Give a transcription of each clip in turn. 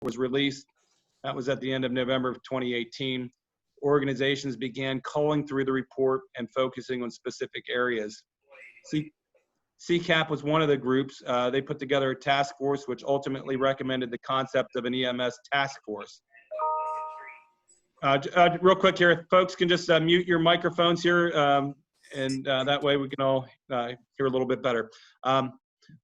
was released. That was at the end of November of 2018. Organizations began culling through the report and focusing on specific areas. CCAP was one of the groups. They put together a task force which ultimately recommended the concept of an EMS task force. Real quick here, if folks can just mute your microphones here, and that way we can all hear a little bit better.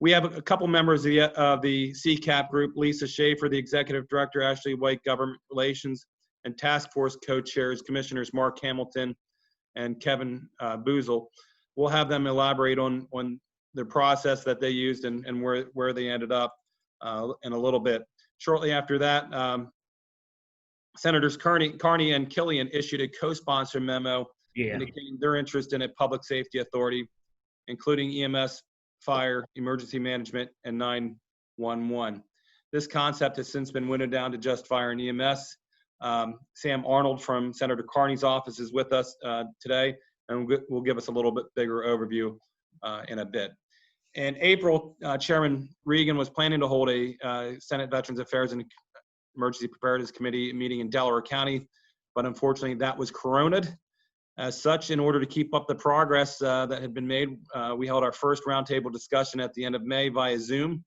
We have a couple members of the CCAP group: Lisa Schaefer, the Executive Director, Ashley White, Government Relations, and Task Force Co-Chairs, Commissioners Mark Hamilton and Kevin Boozle. We'll have them elaborate on the process that they used and where they ended up in a little bit. Shortly after that, Senators Carney and Killian issued a co-sponsor memo indicating their interest in a public safety authority, including EMS, fire, emergency management, and 911. This concept has since been winnowed down to just fire and EMS. Sam Arnold from Senator Carney's office is with us today, and will give us a little bit bigger overview in a bit. In April, Chairman Regan was planning to hold a Senate Veterans Affairs and Emergency Preparedness Committee meeting in Delaware County, but unfortunately that was coronated. As such, in order to keep up the progress that had been made, we held our first roundtable discussion at the end of May via Zoom.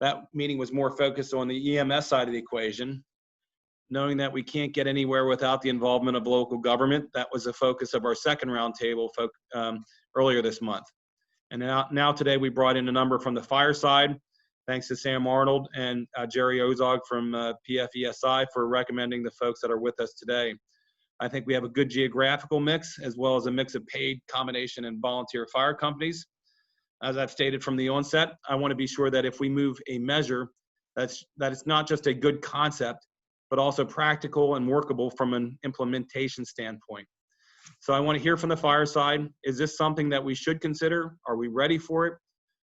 That meeting was more focused on the EMS side of the equation. Knowing that we can't get anywhere without the involvement of local government, that was the focus of our second roundtable earlier this month. And now today we brought in a number from the fire side, thanks to Sam Arnold and Jerry Ozog from PFESI for recommending the folks that are with us today. I think we have a good geographical mix, as well as a mix of paid, combination, and volunteer fire companies. As I've stated from the onset, I want to be sure that if we move a measure, that it's not just a good concept, but also practical and workable from an implementation standpoint. So I want to hear from the fire side. Is this something that we should consider? Are we ready for it?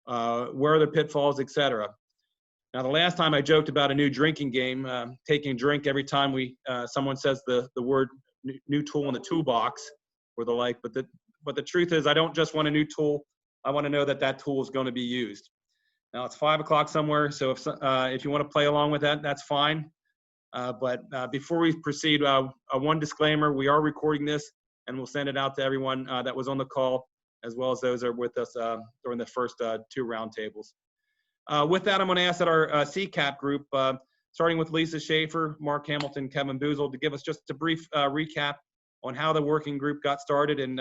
Where are the pitfalls, et cetera? Now, the last time I joked about a new drinking game, taking a drink every time someone says the word new tool in the toolbox or the like, but the truth is I don't just want a new tool. I want to know that that tool is going to be used. Now it's 5 o'clock somewhere, so if you want to play along with that, that's fine. But before we proceed, one disclaimer: we are recording this, and we'll send it out to everyone that was on the call, as well as those that are with us during the first two roundtables. With that, I'm going to ask that our CCAP group, starting with Lisa Schaefer, Mark Hamilton, Kevin Boozle, to give us just a brief recap on how the working group got started and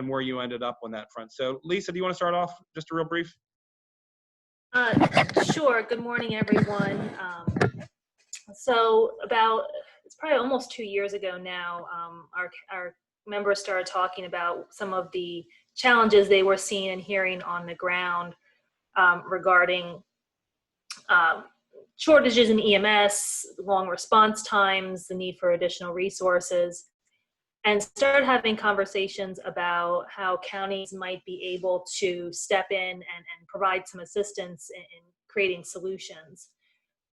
where you ended up on that front. So, Lisa, do you want to start off just a real brief? Sure. Good morning, everyone. So it's probably almost 2 years ago now, our members started talking about some of the challenges they were seeing and hearing on the ground regarding shortages in EMS, long response times, the need for additional resources, and started having conversations about how counties might be able to step in and provide some assistance in creating solutions.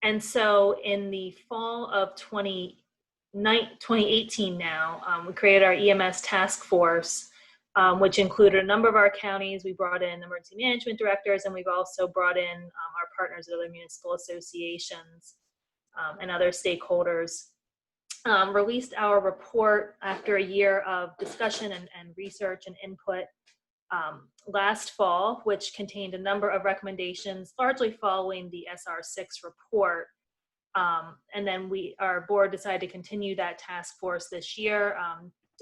And so in the fall of 2018 now, we created our EMS Task Force, which included a number of our counties. We brought in emergency management directors, and we've also brought in our partners at other municipal associations and other stakeholders. Released our report after a year of discussion and research and input last fall, which contained a number of recommendations, largely following the SR6 report. And then our board decided to continue that task force this year.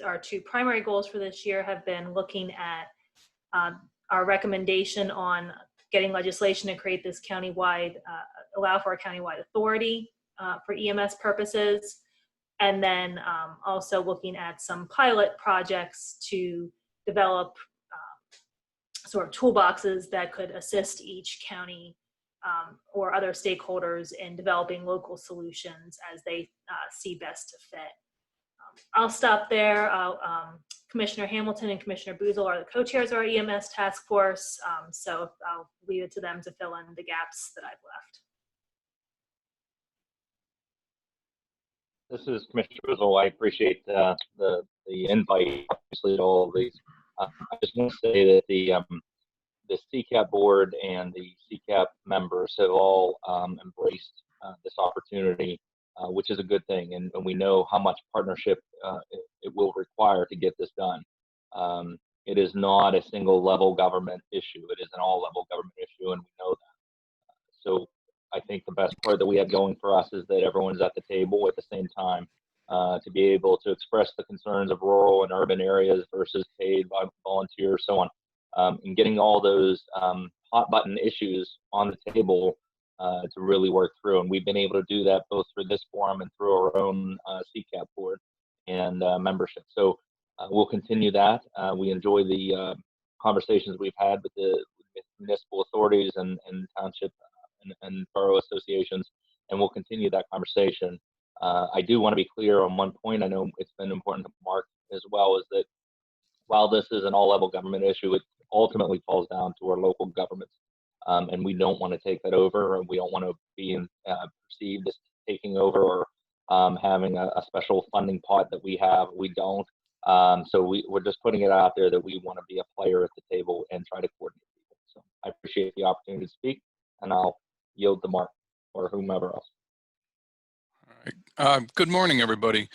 Our two primary goals for this year have been looking at our recommendation on getting legislation to create this countywide, allow for a countywide authority for EMS purposes, and then also looking at some pilot projects to develop sort of toolboxes that could assist each county or other stakeholders in developing local solutions as they see best to fit. I'll stop there. Commissioner Hamilton and Commissioner Boozle are the co-chairs of our EMS task force, so I'll leave it to them to fill in the gaps that I've left. This is Commissioner Boozle. I appreciate the invite, obviously, to all of these. I just want to say that the CCAP board and the CCAP members have all embraced this opportunity, which is a good thing. And we know how much partnership it will require to get this done. It is not a single level government issue. It is an all level government issue, and we know that. So I think the best part that we have going for us is that everyone's at the table at the same time to be able to express the concerns of rural and urban areas versus paid volunteers, so on, and getting all those hot button issues on the table to really work through. And we've been able to do that both through this forum and through our own CCAP board and membership. So we'll continue that. We enjoy the conversations we've had with the municipal authorities and township and borough associations, and we'll continue that conversation. I do want to be clear on one point. I know it's been important to Mark as well, is that while this is an all-level government issue, it ultimately falls down to our local governments, and we don't want to take that over, and we don't want to be perceived as taking over or having a special funding pot that we have. We don't. So we're just putting it out there that we want to be a player at the table and try to coordinate people. So I appreciate the opportunity to speak, and I'll yield to Mark or whomever else. All right. Good morning, everybody.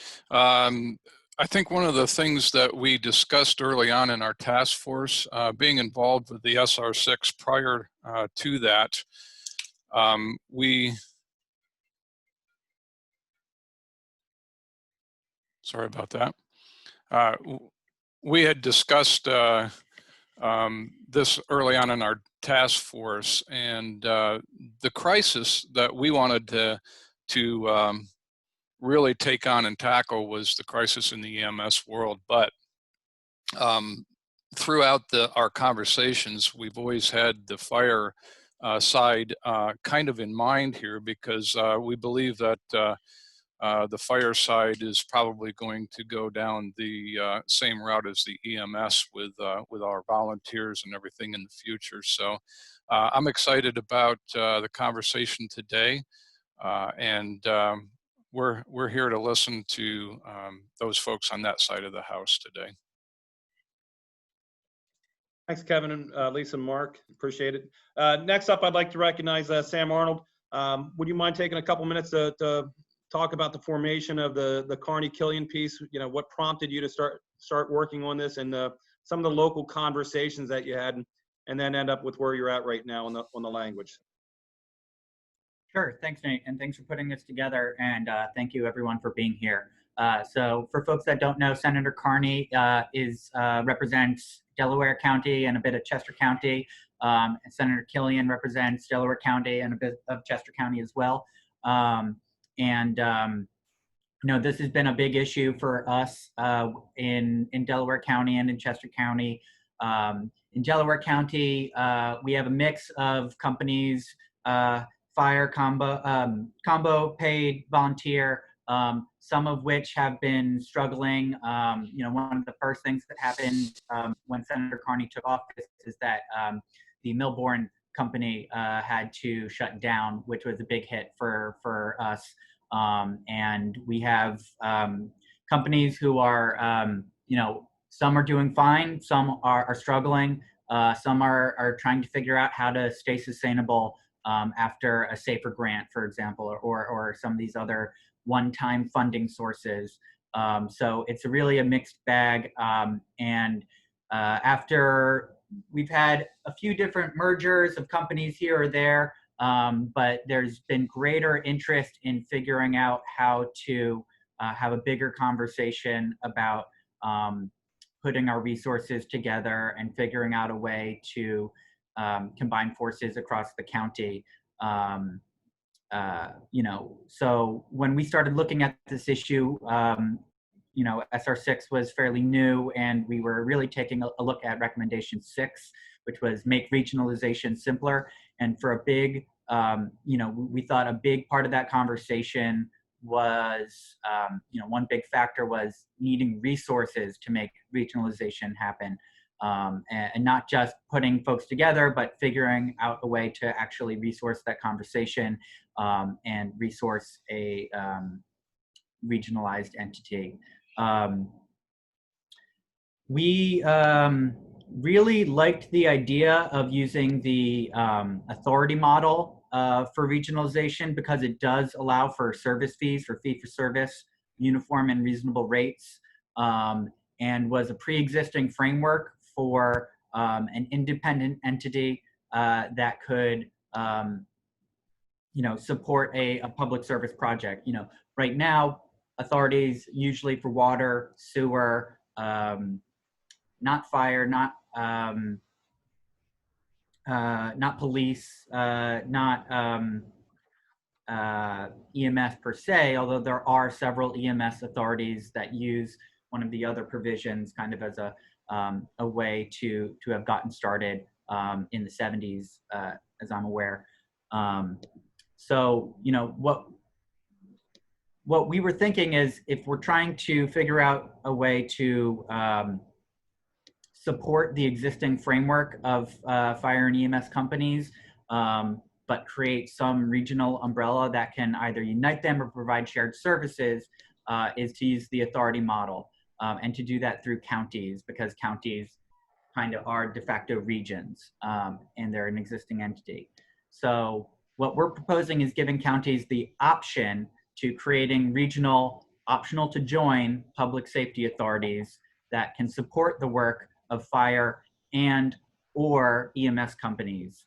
I think one of the things that we discussed early on in our task force, being involved with the SR6 prior to that, sorry about that. We had discussed this early on in our task force, and the crisis that we wanted to really take on and tackle was the crisis in the EMS world. But throughout our conversations, we've always had the fire side kind of in mind here, because we believe that the fire side is probably going to go down the same route as the EMS with our volunteers and everything in the future. So I'm excited about the conversation today, and we're here to listen to those folks on that side of the house today. Thanks, Kevin and Lisa and Mark. Appreciate it. Next up, I'd like to recognize Sam Arnold. Would you mind taking a couple minutes to talk about the formation of the Kearney-Killian piece? You know, what prompted you to start working on this, and some of the local conversations that you had, and then end up with where you're at right now on the language. Sure, thanks, Nate, and thanks for putting this together, and thank you everyone for being here. So for folks that don't know, Senator Kearney represents Delaware County and a bit of Chester County, and Senator Killian represents Delaware County and a bit of Chester County as well. You know, this has been a big issue for us in Delaware County and in Chester County. In Delaware County, we have a mix of companies, fire combo paid volunteer, some of which have been struggling. You know, one of the first things that happened when Senator Kearney took office is that the Milborn company had to shut down, which was a big hit for us. And we have companies who are, you know, some are doing fine, some are struggling, some are trying to figure out how to stay sustainable after a SAFER grant, for example, or some of these other one-time funding sources. So it's really a mixed bag. And after we've had a few different mergers of companies here or there, but there's been greater interest in figuring out how to have a bigger conversation about putting our resources together and figuring out a way to combine forces across the county. You know, so when we started looking at this issue, you know, SR6 was fairly new, and we were really taking a look at recommendation 6, which was make regionalization simpler. And for a big, you know, we thought a big part of that conversation was, you know, one big factor was needing resources to make regionalization happen. And not just putting folks together, but figuring out a way to actually resource that conversation and resource a regionalized entity. We really liked the idea of using the authority model for regionalization because it does allow for service fees for fee-for-service, uniform and reasonable rates, and was a pre-existing framework for an independent entity that could, support a public service project. Right now, authorities usually for water, sewer, not fire, not police, not EMS per se, although there are several EMS authorities that use one of the other provisions kind of as a way to have gotten started in the 70s, as I'm aware. So, what we were thinking is if we're trying to figure out a way to support the existing framework of fire and EMS companies, but create some regional umbrella that can either unite them or provide shared services, is to use the authority model, and to do that through counties, because counties kind of are de facto regions, and they're an existing entity. So what we're proposing is giving counties the option to creating regional, optional to join public safety authorities that can support the work of fire and or EMS companies.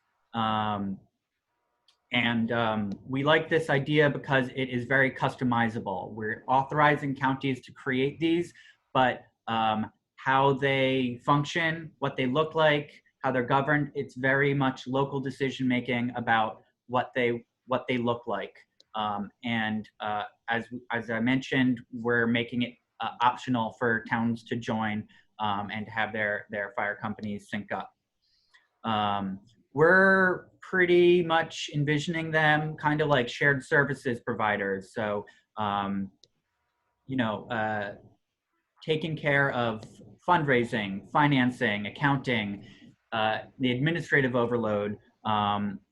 We like this idea because it is very customizable. We're authorizing counties to create these, but how they function, what they look like, how they're governed, it's very much local decision making about what they look like. As I mentioned, we're making it optional for towns to join and to have their fire companies sync up. We're pretty much envisioning them kind of like shared services providers. So, taking care of fundraising, financing, accounting, the administrative overload,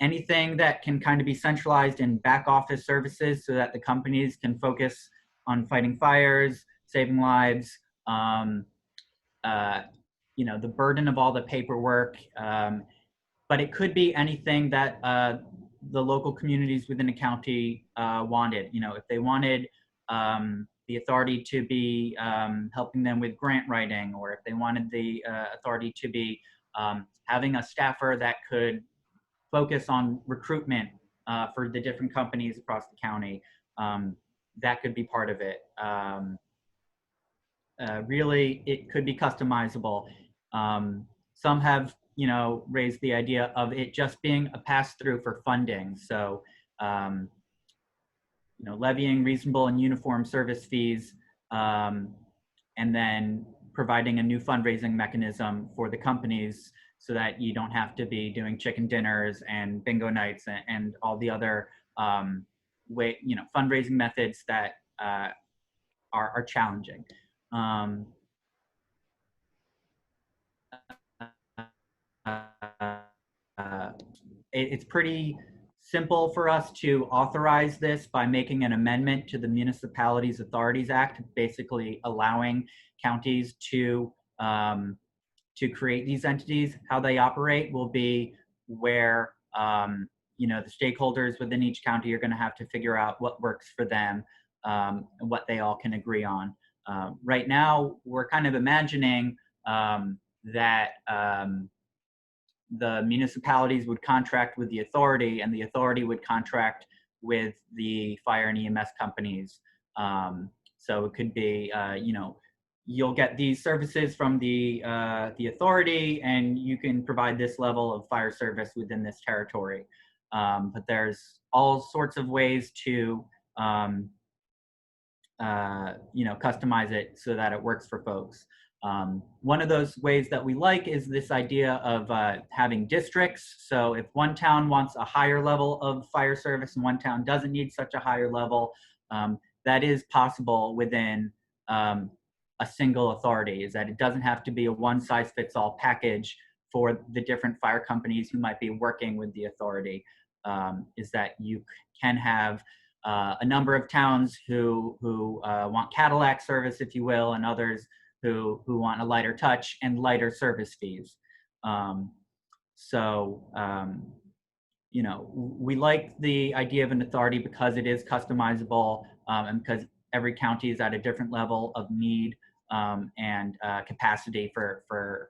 anything that can kind of be centralized in back office services so that the companies can focus on fighting fires, saving lives, the burden of all the paperwork. But it could be anything that the local communities within a county wanted. If they wanted the authority to be helping them with grant writing, or if they wanted the authority to be having a staffer that could focus on recruitment for the different companies across the county, that could be part of it. Really, it could be customizable. Some have, raised the idea of it just being a pass-through for funding. So, levying reasonable and uniform service fees, and then providing a new fundraising mechanism for the companies so that you don't have to be doing chicken dinners and bingo nights and all the other fundraising methods that are challenging. It's pretty simple for us to authorize this by making an amendment to the Municipalities Authorities Act, basically allowing counties to create these entities. How they operate will be where the stakeholders within each county are going to have to figure out what works for them and what they all can agree on. Right now, we're kind of imagining that the municipalities would contract with the authority, and the authority would contract with the fire and EMS companies. So it could be, you'll get these services from the authority, and you can provide this level of fire service within this territory. But there's all sorts of ways to, customize it so that it works for folks. One of those ways that we like is this idea of having districts. So if one town wants a higher level of fire service and one town doesn't need such a higher level, that is possible within a single authority, is that it doesn't have to be a one-size-fits-all package for the different fire companies who might be working with the authority, is that you can have a number of towns who want Cadillac service, if you will, and others who want a lighter touch and lighter service fees. you know, we like the idea of an authority because it is customizable, and because every county is at a different level of need and capacity for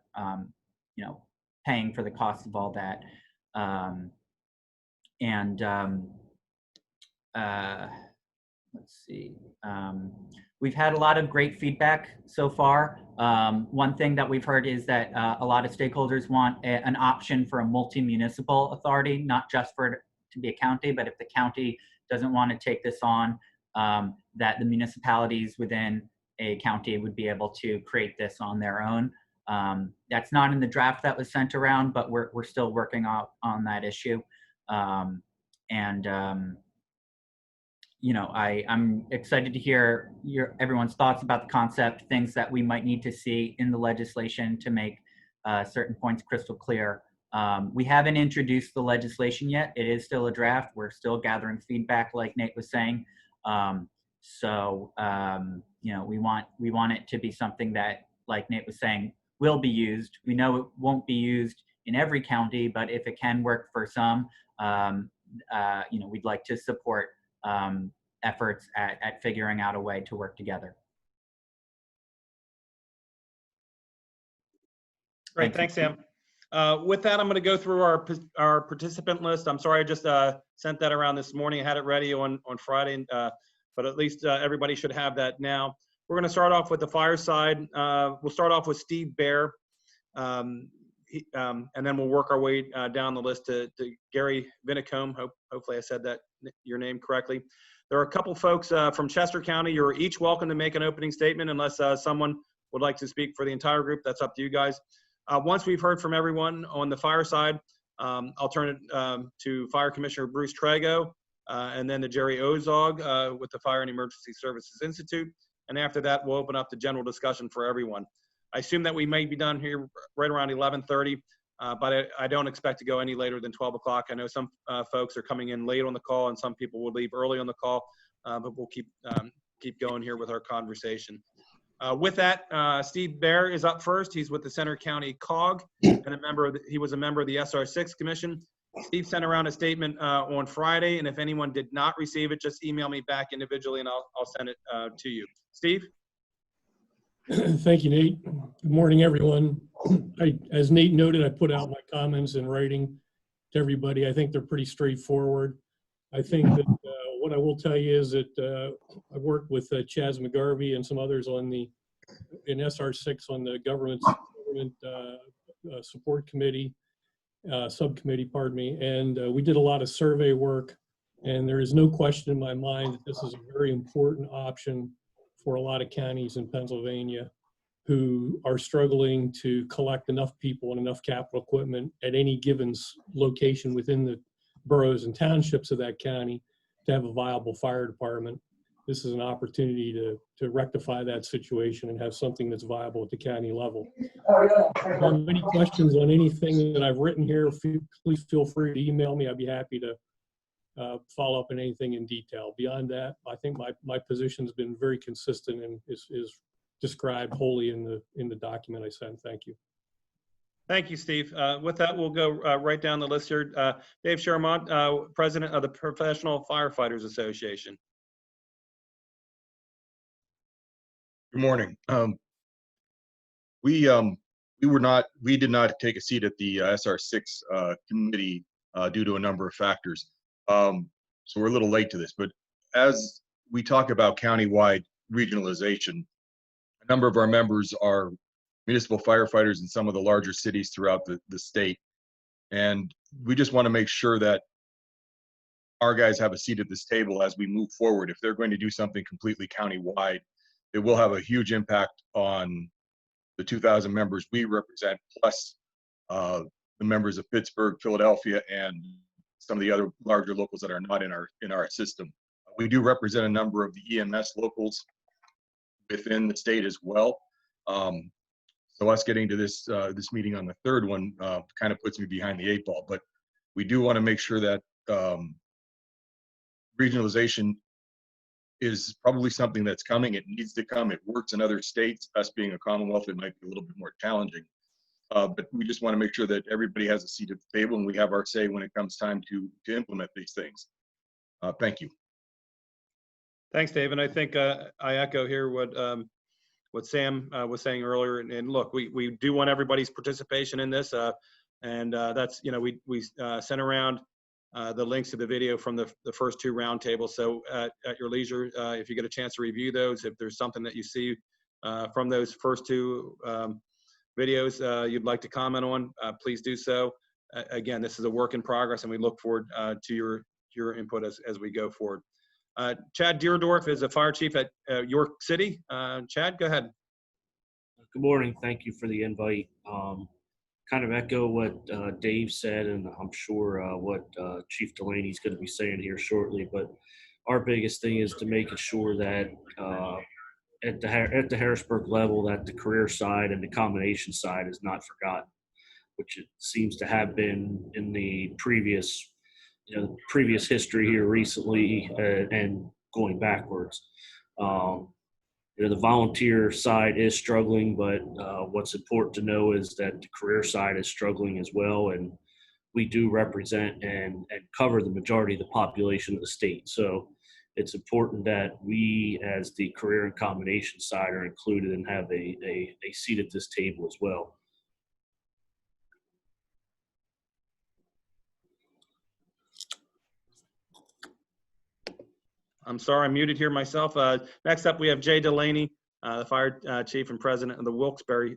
you know, paying for the cost of all that. Let's see. We've had a lot of great feedback so far. One thing that we've heard is that a lot of stakeholders want an option for a multi-municipal authority, not just for it to be a county, but if the county doesn't want to take this on, that the municipalities within a county would be able to create this on their own. That's not in the draft that was sent around, but we're still working on that issue. You know, I'm excited to hear everyone's thoughts about the concept, things that we might need to see in the legislation to make certain points crystal clear. We haven't introduced the legislation yet. It is still a draft. We're still gathering feedback, like Nate was saying. You know, we want it to be something that, like Nate was saying, will be used. We know it won't be used in every county, but if it can work for some, you know, we'd like to support efforts at figuring out a way to work together. Great, thanks, Sam. With that, I'm going to go through our participant list. I'm sorry I just sent that around this morning. I had it ready on Friday, but at least everybody should have that now. We're going to start off with the fireside. We'll start off with Steve Bear, and then we'll work our way down the list to Gary Vinicombe. Hopefully I said your name correctly. There are a couple folks from Chester County. You're each welcome to make an opening statement unless someone would like to speak for the entire group. That's up to you guys. Once we've heard from everyone on the fireside, I'll turn it to Fire Commissioner Bruce Trago, and then to Jerry Ozog with the Fire and Emergency Services Institute. And after that, we'll open up the general discussion for everyone. I assume that we may be done here right around 11:30, but I don't expect to go any later than 12 o'clock. I know some folks are coming in late on the call and some people will leave early on the call, but we'll keep going here with our conversation. With that, Steve Bear is up first. He's with the Center County COG and he was a member of the SR6 Commission. Steve sent around a statement on Friday, and if anyone did not receive it, just email me back individually and I'll send it to you. Steve? Thank you, Nate. Good morning, everyone. As Nate noted, I put out my comments in writing to everybody. I think they're pretty straightforward. I think that what I will tell you is that I worked with Chaz McGarvey and some others in SR6 on the government support committee, subcommittee, pardon me, and we did a lot of survey work, and there is no question in my mind that this is a very important option for a lot of counties in Pennsylvania who are struggling to collect enough people and enough capital equipment at any given location within the boroughs and townships of that county to have a viable fire department. This is an opportunity to rectify that situation and have something that's viable at the county level. If you have any questions on anything that I've written here, please feel free to email me. I'd be happy to follow up on anything in detail. Beyond that, I think my position has been very consistent and is described wholly in the document I sent. Thank you. Thank you, Steve. With that, we'll go right down the list here. Dave Shermont, President of the Professional Firefighters Association. Good morning. We did not take a seat at the SR6 committee due to a number of factors. So we're a little late to this, but as we talk about countywide regionalization, a number of our members are municipal firefighters in some of the larger cities throughout the state. And we just want to make sure that our guys have a seat at this table as we move forward. If they're going to do something completely countywide, it will have a huge impact on the 2,000 members we represent, plus the members of Pittsburgh, Philadelphia, and some of the other larger locals that are not in our system. We do represent a number of the EMS locals within the state as well. So us getting to this meeting on the third one kind of puts me behind the 8 ball. But we do want to make sure that regionalization is probably something that's coming. It needs to come. It works in other states. Us being a Commonwealth, it might be a little bit more challenging. But we just want to make sure that everybody has a seat at the table and we have our say when it comes time to implement these things. Thank you. Thanks, Dave. And I think I echo here what Sam was saying earlier. And look, we do want everybody's participation in this. And that's, we sent around the links to the video from the first two roundtables. So at your leisure, if you get a chance to review those, if there's something that you see from those first two videos you'd like to comment on, please do so. Again, this is a work in progress, and we look forward to your input as we go forward. Chad Deerdorf is a fire chief at York City. Chad, go ahead. Good morning. Thank you for the invite. Kind of echo what Dave said, and I'm sure what Chief Delaney is going to be saying here shortly. But our biggest thing is to making sure that at the Harrisburg level, that the career side and the combination side is not forgotten, which it seems to have been in the previous history here recently and going backwards. The volunteer side is struggling, but what's important to know is that the career side is struggling as well, and we do represent and cover the majority of the population of the state. So it's important that we, as the career and combination side, are included and have a seat at this table as well. I'm sorry, I'm muted here myself. Next up, we have Jay Delaney, the fire chief and president of the Wilkes-Barre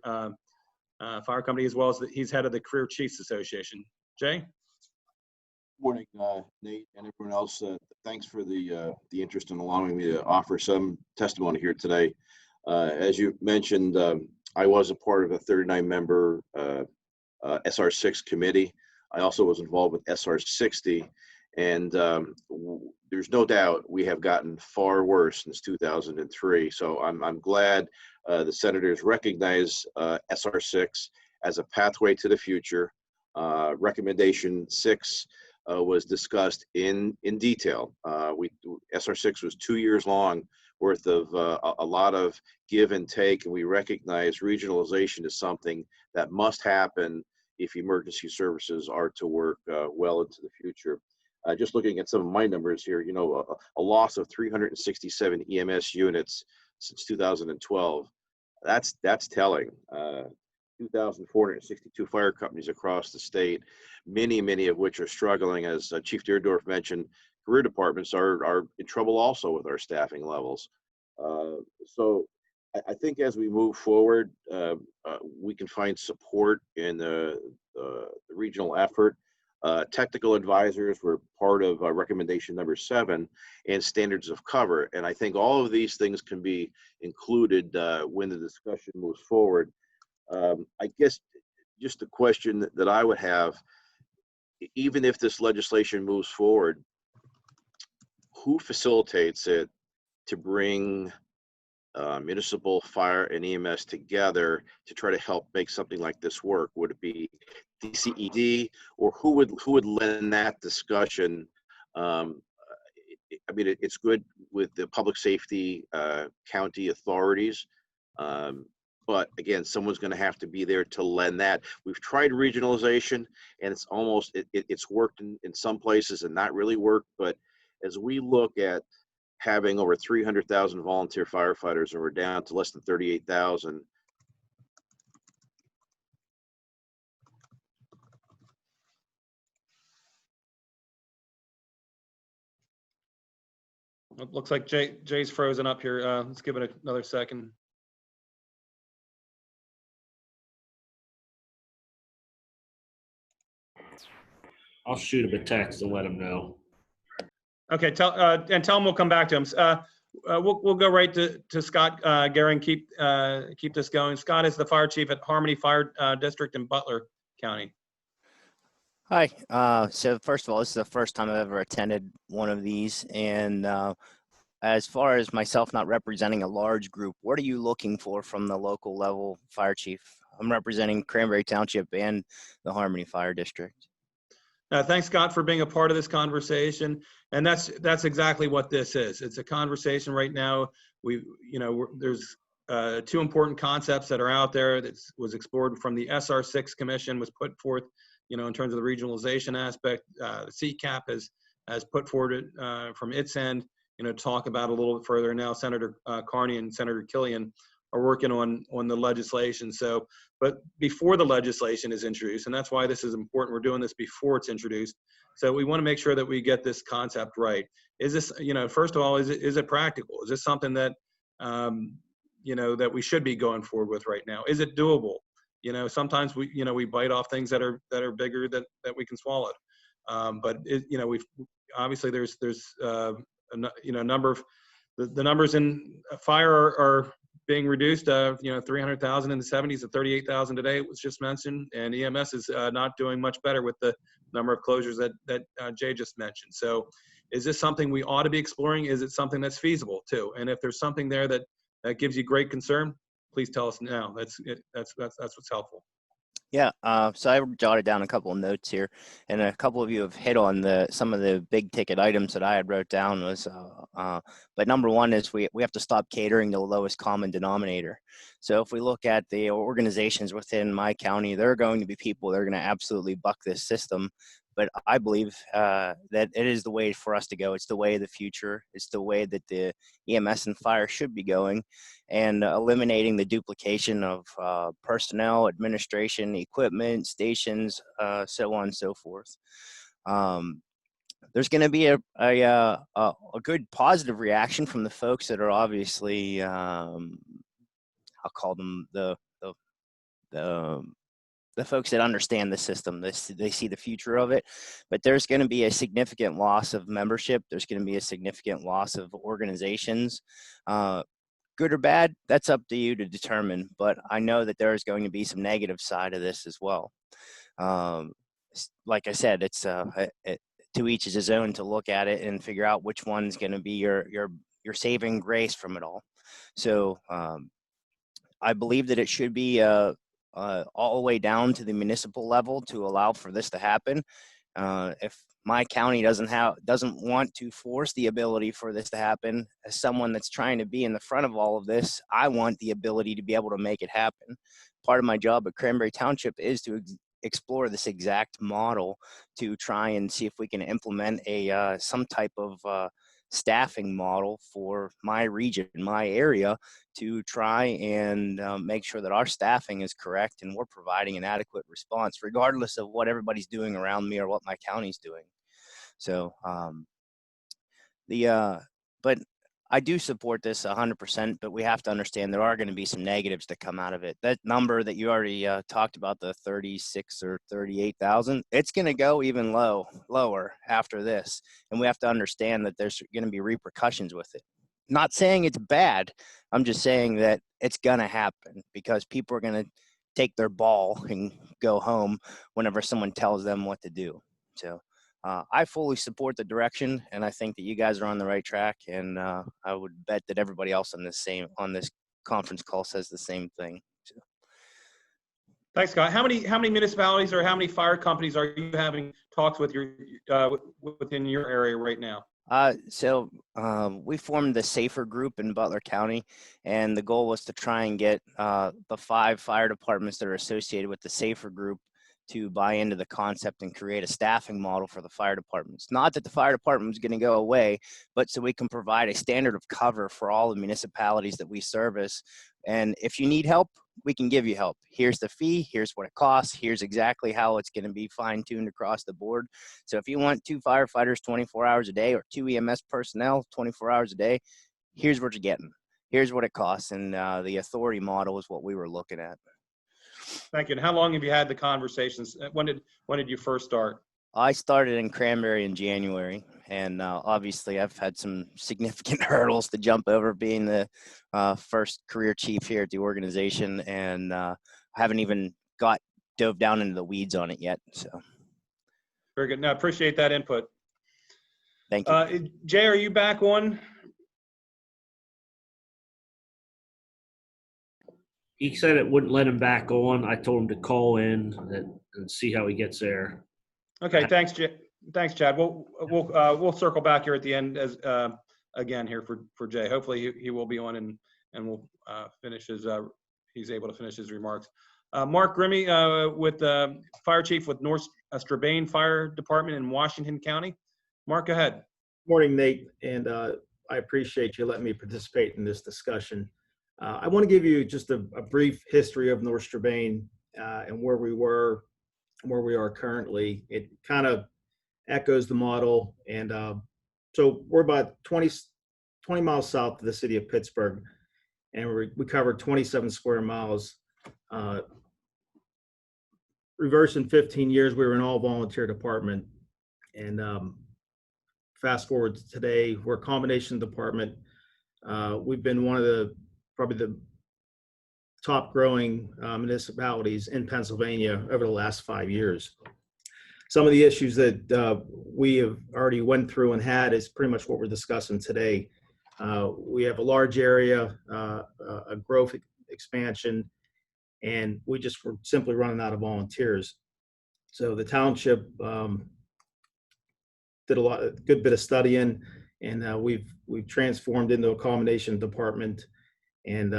Fire Company, as well as he's head of the Career Chiefs Association. Jay? Morning, Nate and everyone else. Thanks for the interest in allowing me to offer some testimony here today. As you mentioned, I was a part of a 39-member SR6 committee. I also was involved with SR60, and there's no doubt we have gotten far worse since 2003. So I'm glad the senators recognize SR6 as a pathway to the future. Recommendation 6 was discussed in detail. SR6 was 2 years long worth of a lot of give and take, and we recognize regionalization is something that must happen if emergency services are to work well into the future. Just looking at some of my numbers here, a loss of 367 EMS units since 2012. That's telling. 2,462 fire companies across the state, many of which are struggling. As Chief Deerdorf mentioned, career departments are in trouble also with our staffing levels. So I think as we move forward, we can find support in the regional effort. Technical advisors were part of recommendation number 7 and standards of cover. And I think all of these things can be included when the discussion moves forward. I guess just a question that I would have, even if this legislation moves forward, who facilitates it to bring municipal fire and EMS together to try to help make something like this work? Would it be DCED, or who would lend that discussion? I mean, it's good with the public safety county authorities. But again, someone's going to have to be there to lend that. We've tried regionalization, and it's almost, it's worked in some places and not really worked. But as we look at having over 300,000 volunteer firefighters, and we're down to less than 38,000. It looks like Jay's frozen up here. Let's give it another second. I'll shoot him a text and let him know. Okay, tell him we'll come back to him. We'll go right to Scott Gehring. Keep this going. Scott is the fire chief at Harmony Fire District in Butler County. Hi. So first of all, this is the first time I've ever attended one of these. And as far as myself not representing a large group, what are you looking for from the local level fire chief? I'm representing Cranberry Township and the Harmony Fire District. Thanks, Scott, for being a part of this conversation. And that's exactly what this is. It's a conversation right now. There's two important concepts that are out there that was explored from the SR6 Commission, was put forth, in terms of the regionalization aspect. The CCAP has put forward from its end, to talk about a little bit further. Now Senator Carney and Senator Killian are working on the legislation. So, but before the legislation is introduced, and that's why this is important, we're doing this before it's introduced. So we want to make sure that we get this concept right. Is this, first of all, is it practical? Is this something that, that we should be going forward with right now? Is it doable? Sometimes we bite off things that are bigger that we can swallow. But we've obviously there's a number of the numbers in fire are being reduced. 300,000 in the 70s to 38,000 today. It was just mentioned, and EMS is not doing much better with the number of closures that Jay just mentioned. So, is this something we ought to be exploring? Is it something that's feasible too? And if there's something there that gives you great concern, please tell us now. That's what's helpful. Yeah, so I jotted down a couple of notes here, and a couple of you have hit on some of the big ticket items that I had wrote down. But number one is we have to stop catering to the lowest common denominator. So if we look at the organizations within my county, there are going to be people that are going to absolutely buck this system. But I believe that it is the way for us to go. It's the way of the future. It's the way that the EMS and fire should be going, and eliminating the duplication of personnel, administration, equipment, stations, so on and so forth. There's going to be a good positive reaction from the folks that are obviously, I'll call them the folks that understand the system. They see the future of it, but there's going to be a significant loss of membership. There's going to be a significant loss of organizations. Good or bad, that's up to you to determine, but I know that there is going to be some negative side of this as well. Like I said, it's to each is his own to look at it and figure out which one's going to be your saving grace from it all. So I believe that it should be all the way down to the municipal level to allow for this to happen. If my county doesn't want to force the ability for this to happen, as someone that's trying to be in the front of all of this, I want the ability to be able to make it happen. Part of my job at Cranberry Township is to explore this exact model to try and see if we can implement some type of staffing model for my region, my area, to try and make sure that our staffing is correct and we're providing an adequate response, regardless of what everybody's doing around me or what my county's doing. So, but I do support this 100%, but we have to understand there are going to be some negatives that come out of it. That number that you already talked about, the 36 or 38,000, it's going to go even lower after this. And we have to understand that there's going to be repercussions with it. Not saying it's bad. I'm just saying that it's going to happen because people are going to take their ball and go home whenever someone tells them what to do. So I fully support the direction, and I think that you guys are on the right track. And I would bet that everybody else on this conference call says the same thing. So. Thanks, Scott. How many municipalities or how many fire companies are you having talks with within your area right now? So we formed the SAFER group in Butler County, and the goal was to try and get the 5 fire departments that are associated with the SAFER group to buy into the concept and create a staffing model for the fire departments. Not that the fire department is going to go away, but so we can provide a standard of cover for all the municipalities that we service. And if you need help, we can give you help. Here's the fee, here's what it costs, here's exactly how it's going to be fine-tuned across the board. So if you want 2 firefighters 24 hours a day or 2 EMS personnel 24 hours a day, here's what you're getting. Here's what it costs. And the authority model is what we were looking at. Thank you. And how long have you had the conversations? When did you first start? I started in Cranberry in January, and obviously I've had some significant hurdles to jump over, being the first career chief here at the organization, and I haven't even dove down into the weeds on it yet. So very good. No, I appreciate that input. Thank you. Jay, are you back on? He said it wouldn't let him back on. I told him to call in and see how he gets there. Okay, thanks, Chad. We'll circle back here at the end as again here for Jay. Hopefully he will be on and we'll finish his, he's able to finish his remarks. Mark Grimmy, with Fire Chief with North Strabane Fire Department in Washington County. Mark, go ahead. Morning, Nate, and I appreciate you letting me participate in this discussion. I want to give you just a brief history of North Strabane and where we were and where we are currently. It kind of echoes the model, and so we're about 20 miles south of the city of Pittsburgh, and we covered 27 square miles. Reversing 15 years, we were an all-volunteer department, and fast forward to today, we're a combination department. We've been one of probably the top growing municipalities in Pennsylvania over the last 5 years. Some of the issues that we have already went through and had is pretty much what we're discussing today. We have a large area, a growth expansion, and we just were simply running out of volunteers. So the township did a good bit of studying, and we've transformed into a combination department, and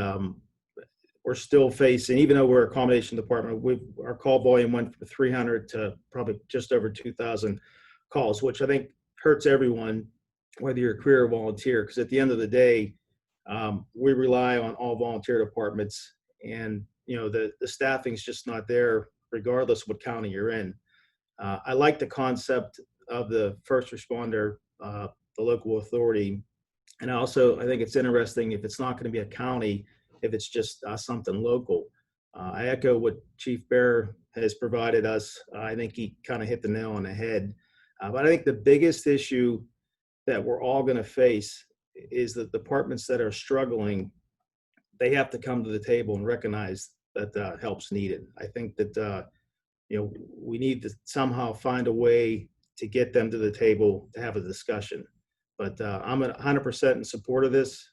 we're still facing, even though we're a combination department, our call volume went from 300 to probably just over 2,000 calls, which I think hurts everyone, whether you're a career or volunteer, because at the end of the day, we rely on all volunteer departments, and the staffing's just not there regardless of what county you're in. I like the concept of the first responder, the local authority, and I think it's interesting if it's not going to be a county, if it's just something local. I echo what Chief Bear has provided us. I think he kind of hit the nail on the head. But I think the biggest issue that we're all going to face is the departments that are struggling, they have to come to the table and recognize that help's needed. I think that we need to somehow find a way to get them to the table to have a discussion. But I'm 100% in support of this.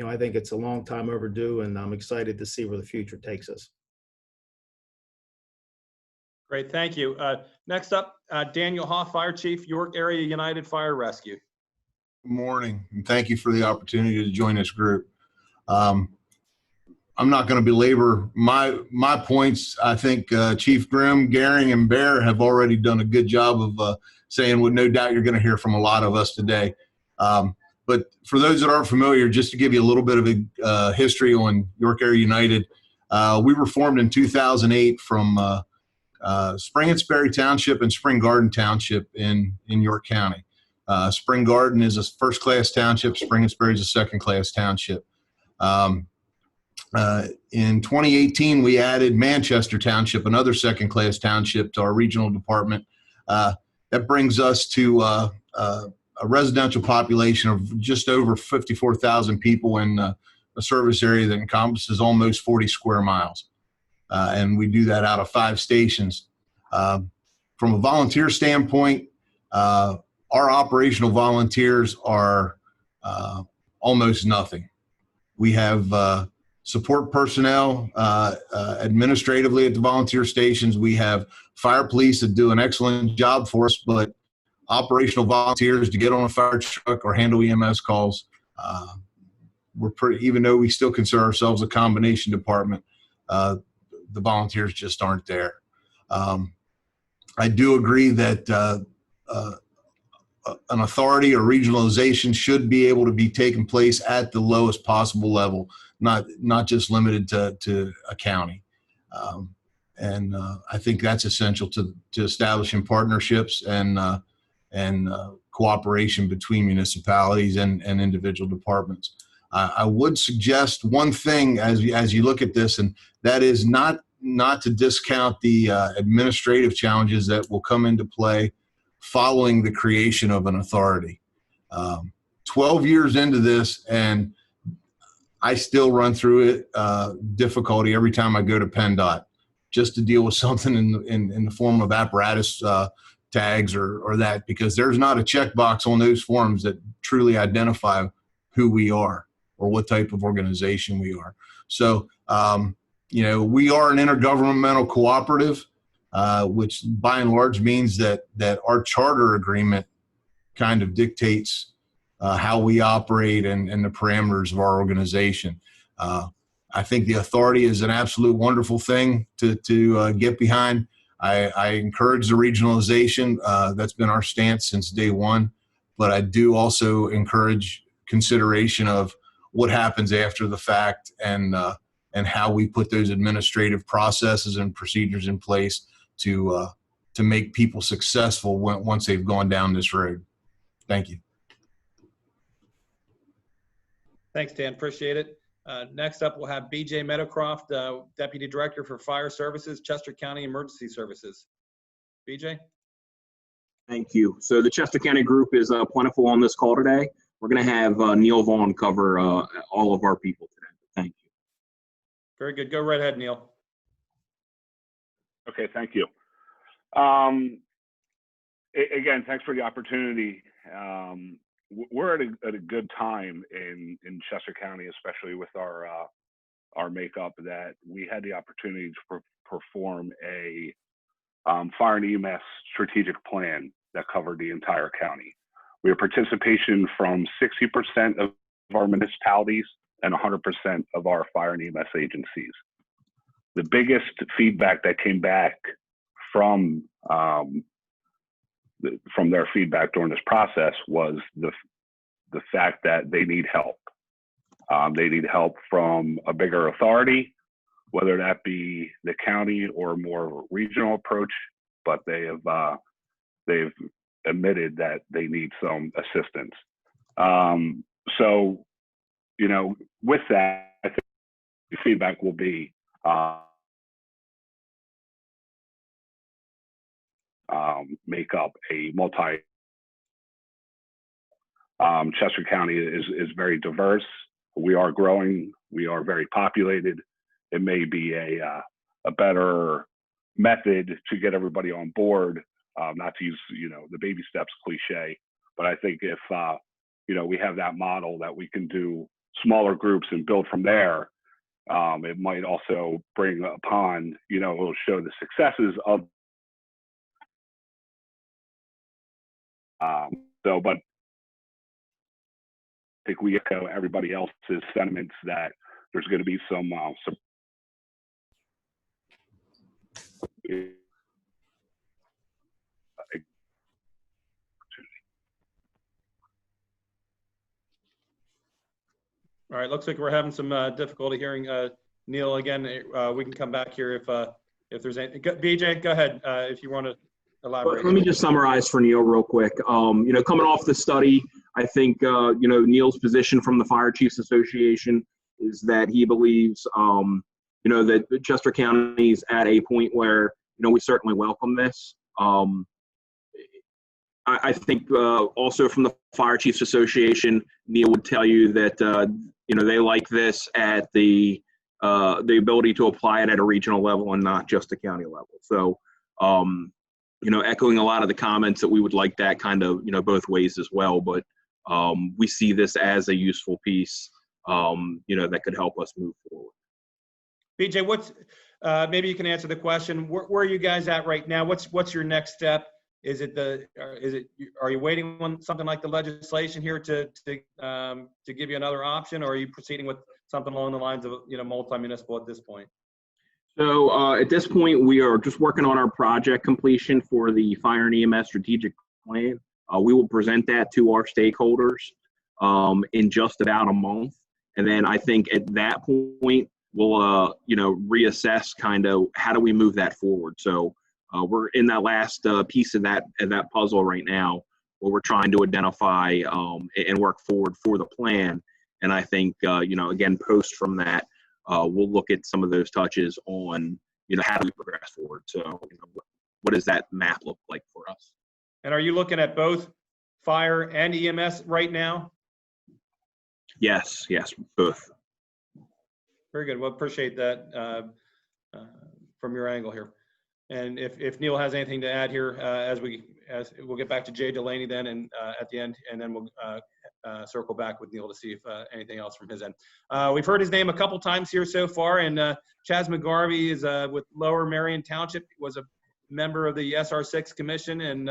I think it's a long time overdue, and I'm excited to see where the future takes us. Great, thank you. Next up, Daniel Hoff, Fire Chief, York Area United Fire Rescue. Good morning, and thank you for the opportunity to join this group. I'm not going to belabor my points. I think Chief Grimm, Gehring, and Bear have already done a good job of saying what no doubt you're going to hear from a lot of us today. But for those that aren't familiar, just to give you a little bit of a history on York Area United, we were formed in 2008 from Spring and Sperry Township and Spring Garden Township in York County. Spring Garden is a first-class township. Spring and Sperry is a second-class township. In 2018, we added Manchester Township, another second-class township, to our regional department. That brings us to a residential population of just over 54,000 people in a service area that encompasses almost 40 square miles. And we do that out of 5 stations. From a volunteer standpoint, our operational volunteers are almost nothing. We have support personnel administratively at the volunteer stations. We have fire police that do an excellent job for us, but operational volunteers to get on a fire truck or handle EMS calls, even though we still consider ourselves a combination department, the volunteers just aren't there. I do agree that an authority or regionalization should be able to be taken place at the lowest possible level, not just limited to a county. And I think that's essential to establishing partnerships and cooperation between municipalities and individual departments. I would suggest one thing as you look at this, and that is not to discount the administrative challenges that will come into play following the creation of an authority. 12 years into this, and I still run through it difficulty every time I go to PennDOT just to deal with something in the form of apparatus tags or that, because there's not a checkbox on those forms that truly identify who we are or what type of organization we are. So, we are an intergovernmental cooperative, which by and large means that our charter agreement kind of dictates how we operate and the parameters of our organization. I think the authority is an absolute wonderful thing to get behind. I encourage the regionalization. That's been our stance since day one. But I do also encourage consideration of what happens after the fact and how we put those administrative processes and procedures in place to make people successful once they've gone down this road. Thank you. Thanks, Dan. Appreciate it. Next up, we'll have BJ Meadowcroft, Deputy Director for Fire Services, Chester County Emergency Services. BJ? Thank you. So the Chester County group is plentiful on this call today. We're going to have Neil Vaughn cover all of our people today. Thank you. Very good. Go right ahead, Neil. Okay, thank you. Again, thanks for the opportunity. We're at a good time in Chester County, especially with our makeup, that we had the opportunity to perform a fire and EMS strategic plan that covered the entire county. We have participation from 60% of our municipalities and 100% of our fire and EMS agencies. The biggest feedback that came back from their feedback during this process was the fact that they need help. They need help from a bigger authority, whether that be the county or a more regional approach, but they've admitted that they need some assistance. So, you know, with that, I think the feedback will be make up a Chester County is very diverse. We are growing. We are very populated. It may be a better method to get everybody on board, not to use, you know, the baby steps cliche, but I think if, you know, we have that model that we can do smaller groups and build from there, it might also bring upon, you know, it'll show the successes of, but I think we echo everybody else's sentiments that there's going to be some All right, looks like we're having some difficulty hearing Neil again. We can come back here if there's any. BJ, go ahead if you want to elaborate. Let me just summarize for Neil real quick. You know, coming off the study, I think, you know, Neil's position from the Fire Chiefs Association is that he believes, you know, that Chester County is at a point where, you know, we certainly welcome this. I think also from the Fire Chiefs Association, Neil would tell you that, you know, they like this at the ability to apply it at a regional level and not just a county level. So, you know, echoing a lot of the comments that we would like that kind of, you know, both ways as well. But we see this as a useful piece, you know, that could help us move forward. BJ, what's maybe you can answer the question. Where are you guys at right now? What's your next step? Are you waiting on something like the legislation here to give you another option, or are you proceeding with something along the lines of, you know, multi-municipal at this point? So at this point, we are just working on our project completion for the Fire and EMS strategic plan. We will present that to our stakeholders in just about a month. And then I think at that point, we'll, you know, reassess kind of how do we move that forward. So we're in that last piece of that puzzle right now, where we're trying to identify and work forward for the plan. And I think, you know, again, post from that, we'll look at some of those touches on, you know, how do we progress forward? So, you know, what does that map look like for us? And are you looking at both fire and EMS right now? Yes, both. Very good. Well, appreciate that from your angle here. And if Neil has anything to add here, as we'll get back to Jay Delaney then, and at the end, and then we'll circle back with Neil to see if anything else from his end. We've heard his name a couple times here so far, and Chaz McGarvey is with Lower Marion Township, was a member of the SR6 Commission, and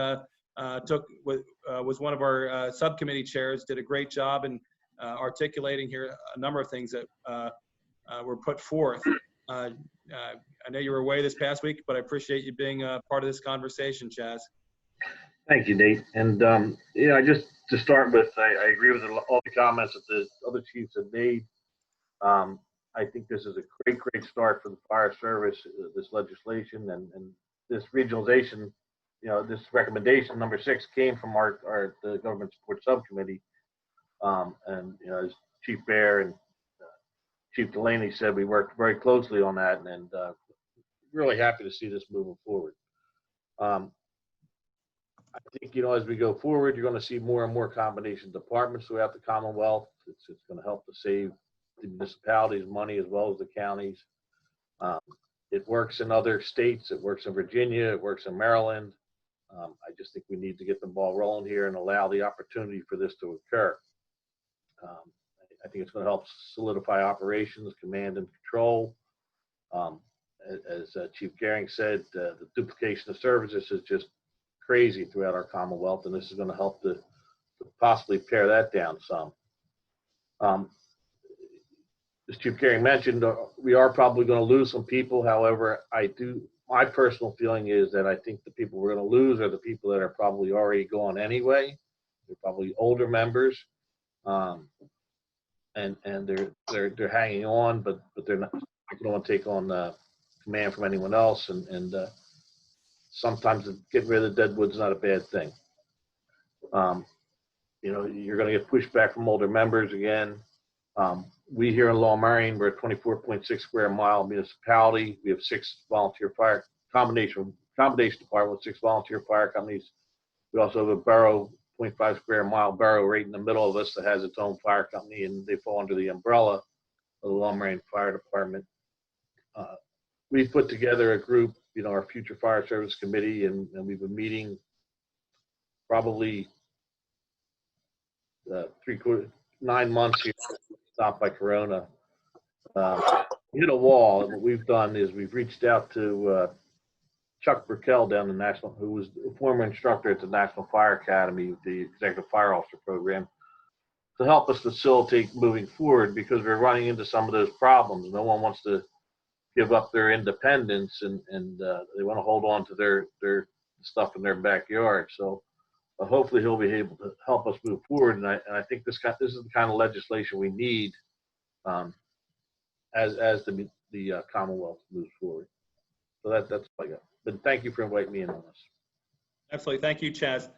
was one of our subcommittee chairs, did a great job in articulating here a number of things that were put forth. I know you were away this past week, but I appreciate you being a part of this conversation, Chaz. Thank you, Nate. And yeah, just to start with, I agree with all the comments that the other chiefs have made. I think this is a great start for the fire service, this legislation and this regionalization. You know, this recommendation number 6 came from the government support subcommittee, and you know, as Chief Bear and Chief Delaney said, we worked very closely on that, and really happy to see this moving forward. I think, you know, as we go forward, you're going to see more and more combination departments throughout the Commonwealth. It's going to help to save the municipalities money as well as the counties. It works in other states. It works in Virginia. It works in Maryland. I just think we need to get the ball rolling here and allow the opportunity for this to occur. I think it's going to help solidify operations, command and control. As Chief Gehring said, the duplication of services is just crazy throughout our Commonwealth, and this is going to help to possibly pare that down some. As Chief Gehring mentioned, we are probably going to lose some people. However, my personal feeling is that I think the people we're going to lose are the people that are probably already gone anyway. They're probably older members, and they're hanging on, but they're not going to want to take on command from anyone else, and sometimes getting rid of the dead wood's not a bad thing. You know, you're going to get pushback from older members again. We here in Lower Merion, we're a 24.6 square mile municipality. We have 6 volunteer fire combination department with 6 volunteer fire companies. We also have a borough, 0.5 square mile borough right in the middle of us that has its own fire company, and they fall under the umbrella of the Lower Merion Fire Department. We've put together a group, you know, our Future Fire Service Committee, and we've been meeting probably 9 months here, stopped by Corona. Hit a wall, and what we've done is we've reached out to Chuck Burkell down the National, who was a former instructor at the National Fire Academy, the Executive Fire Officer Program, to help us facilitate moving forward, because we're running into some of those problems. No one wants to give up their independence, and they want to hold on to their stuff in their backyard. So hopefully he'll be able to help us move forward. And I think this is the kind of legislation we need as the Commonwealth moves forward. So that's all I got. But thank you for inviting me in on this. Absolutely. Thank you, Chaz.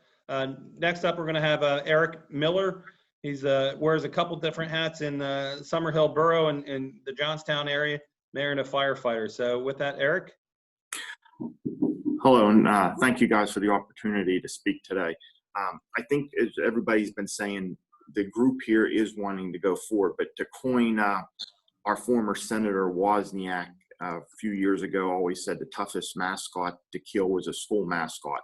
Next up, we're going to have Eric Miller. He's wears a couple different hats in Summerhill Borough and in the Johnstown area, mayor and a firefighter. So with that, Eric. Hello, and thank you guys for the opportunity to speak today. I think, as everybody's been saying, the group here is wanting to go forward, but to coin our former Senator Wozniak a few years ago always said the toughest mascot to kill was a school mascot.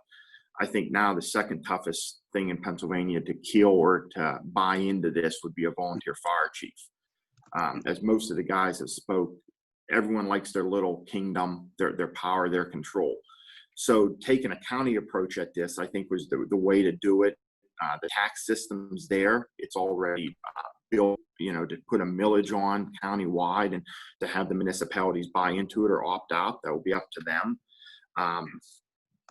I think now the second toughest thing in Pennsylvania to kill or to buy into this would be a volunteer fire chief. As most of the guys have spoke, everyone likes their little kingdom, their power, their control. So taking a county approach at this, I think, was the way to do it. The tax system's there. It's already built, you know, to put a millage on countywide and to have the municipalities buy into it or opt out. That will be up to them.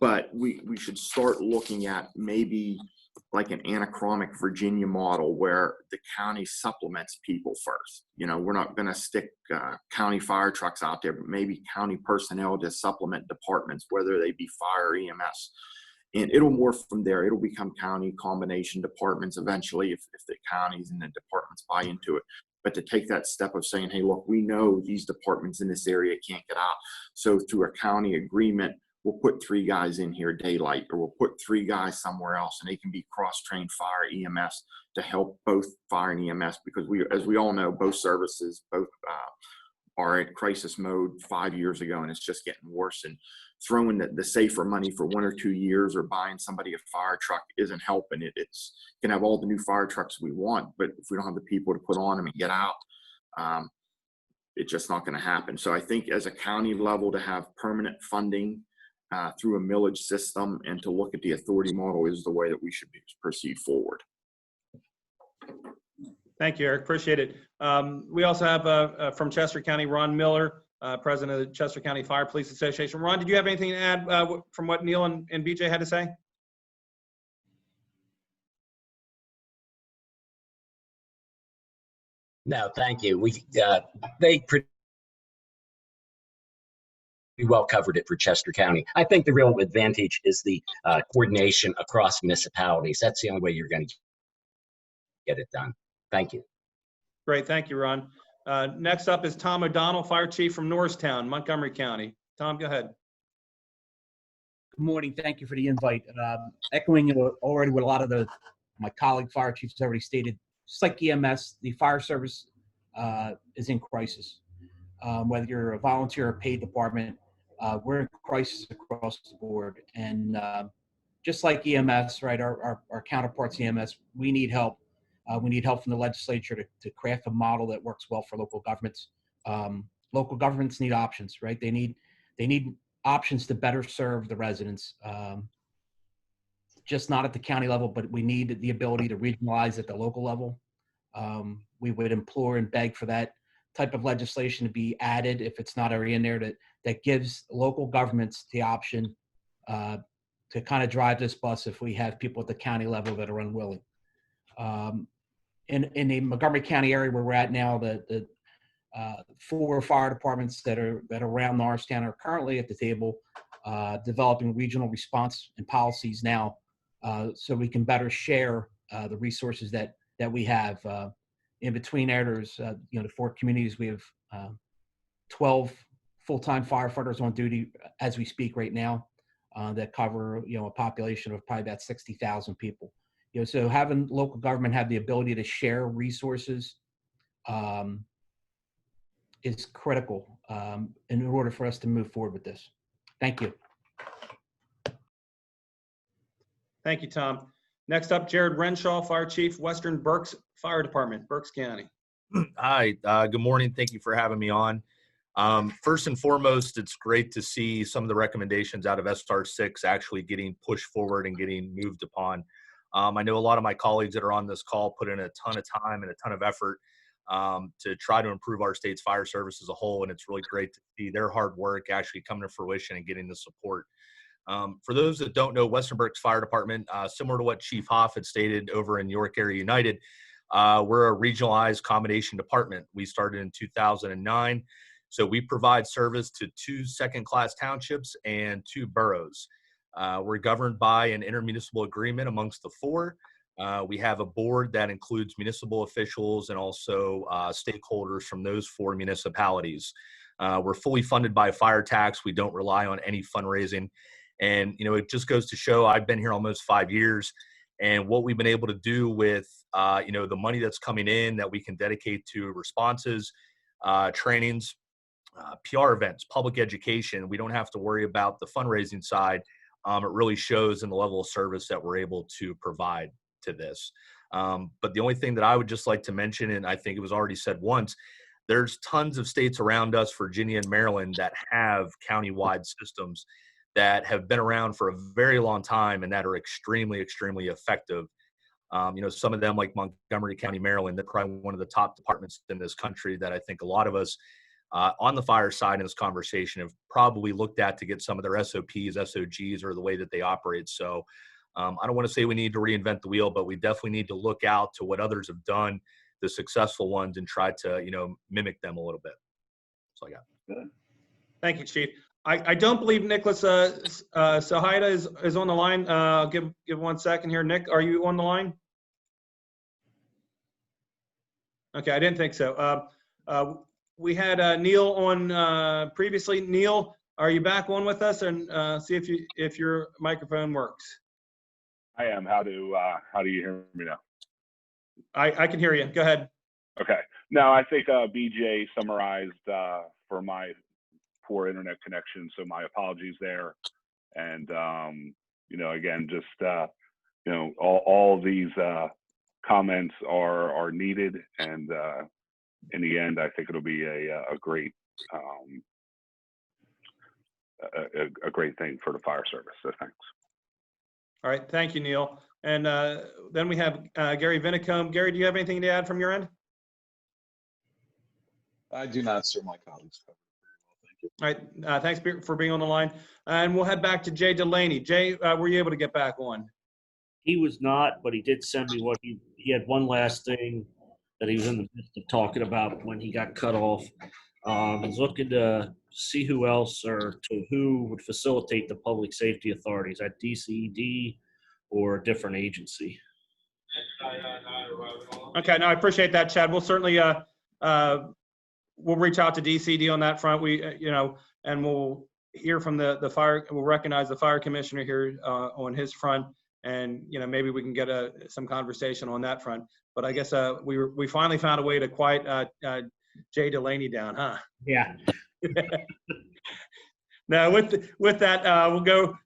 But we should start looking at maybe like an anachromic Virginia model where the county supplements people first. You know, we're not going to stick county fire trucks out there, but maybe county personnel to supplement departments, whether they be fire, EMS. And it'll morph from there. It'll become county combination departments eventually if the counties and the departments buy into it. But to take that step of saying, hey, look, we know these departments in this area can't get out. So through a county agreement, we'll put 3 guys in here daylight, or we'll put 3 guys somewhere else, and they can be cross-trained fire EMS to help both fire and EMS, because as we all know, both services are at crisis mode 5 years ago, and it's just getting worse. And throwing the safer money for 1 or 2 years or buying somebody a fire truck isn't helping it. It's can have all the new fire trucks we want, but if we don't have the people to put on them and get out, it's just not going to happen. So I think as a county level to have permanent funding through a millage system and to look at the authority model is the way that we should proceed forward. Thank you, Eric. Appreciate it. We also have from Chester County, Ron Miller, President of the Chester County Fire Police Association. Ron, did you have anything to add from what Neil and BJ had to say? No, thank you. They pretty well covered it for Chester County. I think the real advantage is the coordination across municipalities. That's the only way you're going to get it done. Thank you. Great, thank you, Ron. Next up is Tom O'Donnell, Fire Chief from Norristown, Montgomery County. Tom, go ahead. Good morning. Thank you for the invite. Echoing already what a lot of my colleague fire chiefs have already stated, just like EMS, the fire service is in crisis. Whether you're a volunteer or paid department, we're in crisis across the board. And just like EMS, right, our counterparts in EMS, we need help. We need help from the legislature to craft a model that works well for local governments. Local governments need options, right? They need options to better serve the residents. Just not at the county level, but we need the ability to regionalize at the local level. We would implore and beg for that type of legislation to be added, if it's not already in there, that gives local governments the option to kind of drive this bus if we have people at the county level that are unwilling. In the Montgomery County area where we're at now, the 4 fire departments that are around Norristown are currently at the table developing regional response and policies now, so we can better share the resources that we have. In between there, there's the 4 communities. We have 12 full-time firefighters on duty as we speak right now that cover a population of probably about 60,000 people. So having local government have the ability to share resources is critical in order for us to move forward with this. Thank you. Thank you, Tom. Next up, Jared Renshaw, Fire Chief, Western Berks Fire Department, Berks County. Hi, good morning. Thank you for having me on. First and foremost, it's great to see some of the recommendations out of SR 6 actually getting pushed forward and getting moved upon. I know a lot of my colleagues that are on this call put in a ton of time and a ton of effort to try to improve our state's fire service as a whole, and it's really great to see their hard work actually coming to fruition and getting the support. For those that don't know, Western Berks Fire Department, similar to what Chief Hoff had stated over in York Area United, we're a regionalized combination department. We started in 2009, so we provide service to 2 second-class townships and 2 boroughs. We're governed by an intermunicipal agreement amongst the 4. We have a board that includes municipal officials and also stakeholders from those 4 municipalities. We're fully funded by fire tax. We don't rely on any fundraising. And, it just goes to show I've been here almost 5 years, and what we've been able to do with, the money that's coming in that we can dedicate to responses, trainings, PR events, public education. We don't have to worry about the fundraising side. It really shows in the level of service that we're able to provide to this. But the only thing that I would just like to mention, and I think it was already said once, there's tons of states around us, Virginia and Maryland, that have countywide systems that have been around for a very long time and that are extremely, extremely effective. Some of them, like Montgomery County, Maryland, they're probably one of the top departments in this country that I think a lot of us on the fire side in this conversation have probably looked at to get some of their SOPs, SOGs, or the way that they operate. So I don't want to say we need to reinvent the wheel, but we definitely need to look out to what others have done, the successful ones, and try to, mimic them a little bit. So I got. Good. Thank you, Chief. I don't believe Nicholas Sahida is on the line. Give 1 second here. Nick, are you on the line? Okay, I didn't think so. We had Neil on previously. Neil, are you back on with us? And see if your microphone works. I am. How do you hear me now? I can hear you. Go ahead. Okay. No, I think BJ summarized for my poor internet connection, so my apologies there. And again, just all these comments are needed, and in the end, I think it'll be a great a great thing for the fire service. So thanks. All right, thank you, Neil. And then we have Gary Vinicombe. Gary, do you have anything to add from your end? I do not, sir. My colleagues covered it very well. Thank you. All right, thanks for being on the line. And we'll head back to Jay Delaney. Jay, were you able to get back on? He was not, but he did send me what he had one last thing that he was in the midst of talking about when he got cut off. He's looking to see who else or to who would facilitate the public safety authorities at DCED or a different agency. Okay, no, I appreciate that, Chad. We'll certainly we'll reach out to DCD on that front. We, and we'll hear from the fire. We'll recognize the fire commissioner here on his front, and maybe we can get some conversation on that front. But I guess we finally found a way to quiet Jay Delaney down, huh? Yeah. Now with that, we'll go.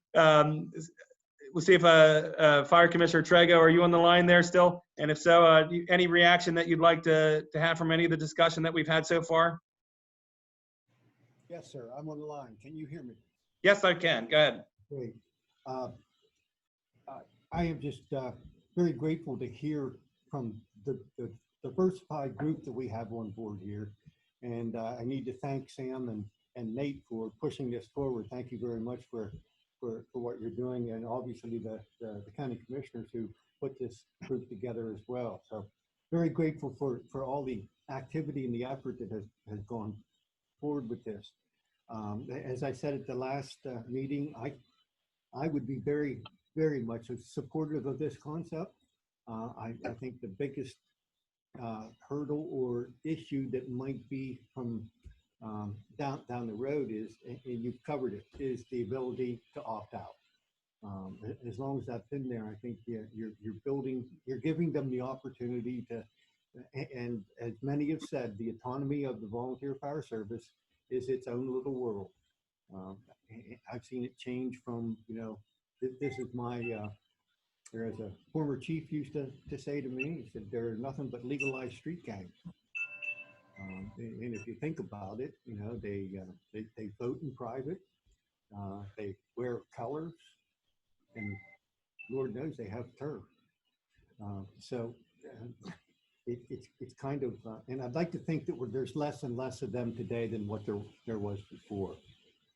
We'll see if Fire Commissioner Trego, are you on the line there still? And if so, any reaction that you'd like to have from any of the discussion that we've had so far? Yes, sir. I'm on the line. Can you hear me? Yes, I can. Go ahead. Great. I am just very grateful to hear from the diversified group that we have on board here. And I need to thank Sam and Nate for pushing this forward. Thank you very much for what you're doing, and obviously the county commissioners who put this group together as well. So very grateful for all the activity and the effort that has gone forward with this. As I said at the last meeting, I would be very, very much supportive of this concept. I think the biggest hurdle or issue that might be from down the road is, and you've covered it, is the ability to opt out. As long as that's in there, I think you're giving them the opportunity to, and as many have said, the autonomy of the volunteer fire service is its own little world. I've seen it change from, this is my, as a former chief used to say to me, he said, there are nothing but legalized street gangs. And if you think about it, they vote in private, they wear colors, and Lord knows they have turf. It's kind of, and I'd like to think that there's less and less of them today than what there was before.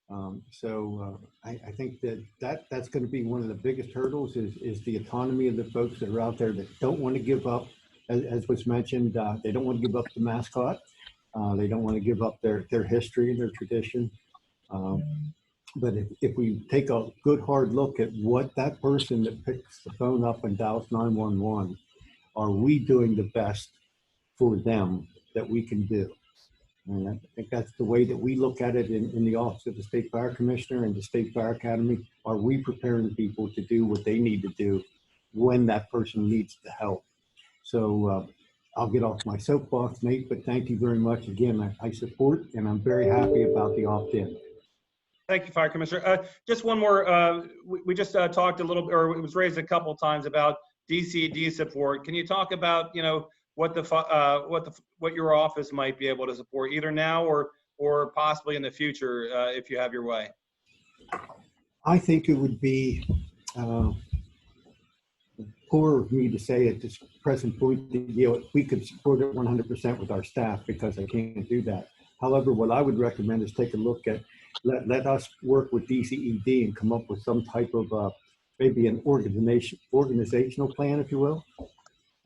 I think that's going to be one of the biggest hurdles is the autonomy of the folks that are out there that don't want to give up, as was mentioned, they don't want to give up the mascot. They don't want to give up their history and their tradition. But if we take a good hard look at what that person that picks the phone up and dials 911, are we doing the best for them that we can do? And I think that's the way that we look at it in the Office of the State Fire Commissioner and the State Fire Academy. Are we preparing people to do what they need to do when that person needs the help? So I'll get off my soapbox, Nate, but thank you very much. Again, I support, and I'm very happy about the opt-in. Thank you, Fire Commissioner. Just one more, we just talked a little bit, or it was raised a couple of times about DCD support. Can you talk about, what your office might be able to support either now or possibly in the future if you have your way? I think it would be poor of me to say at this present point that we could support it 100% with our staff, because I can't do that. However, what I would recommend is take a look at, let us work with DCED and come up with some type of maybe an organizational plan, if you will,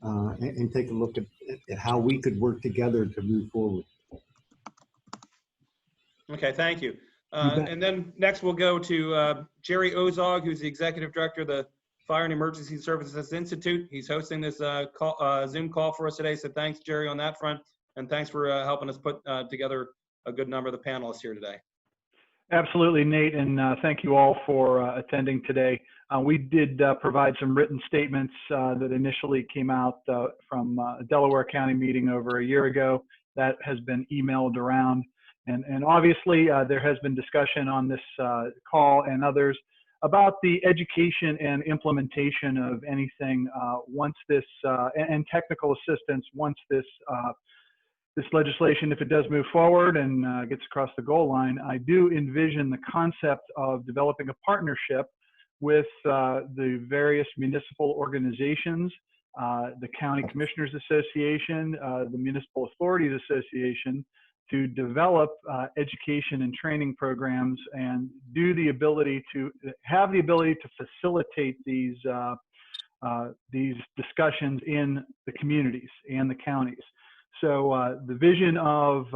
and take a look at how we could work together to move forward. Okay, thank you. And then next we'll go to Jerry Ozog, who's the Executive Director of the Fire and Emergency Services Institute. He's hosting this Zoom call for us today, so thanks, Jerry, on that front, and thanks for helping us put together a good number of the panelists here today. Absolutely, Nate, and thank you all for attending today. We did provide some written statements that initially came out from a Delaware County meeting over a year ago. That has been emailed around, and obviously there has been discussion on this call and others about the education and implementation of anything once this, and technical assistance once this this legislation, if it does move forward and gets across the goal line, I do envision the concept of developing a partnership with the various municipal organizations, the County Commissioners Association, the Municipal Authorities Association, to develop education and training programs and have the ability to facilitate these discussions in the communities and the counties. So the vision of,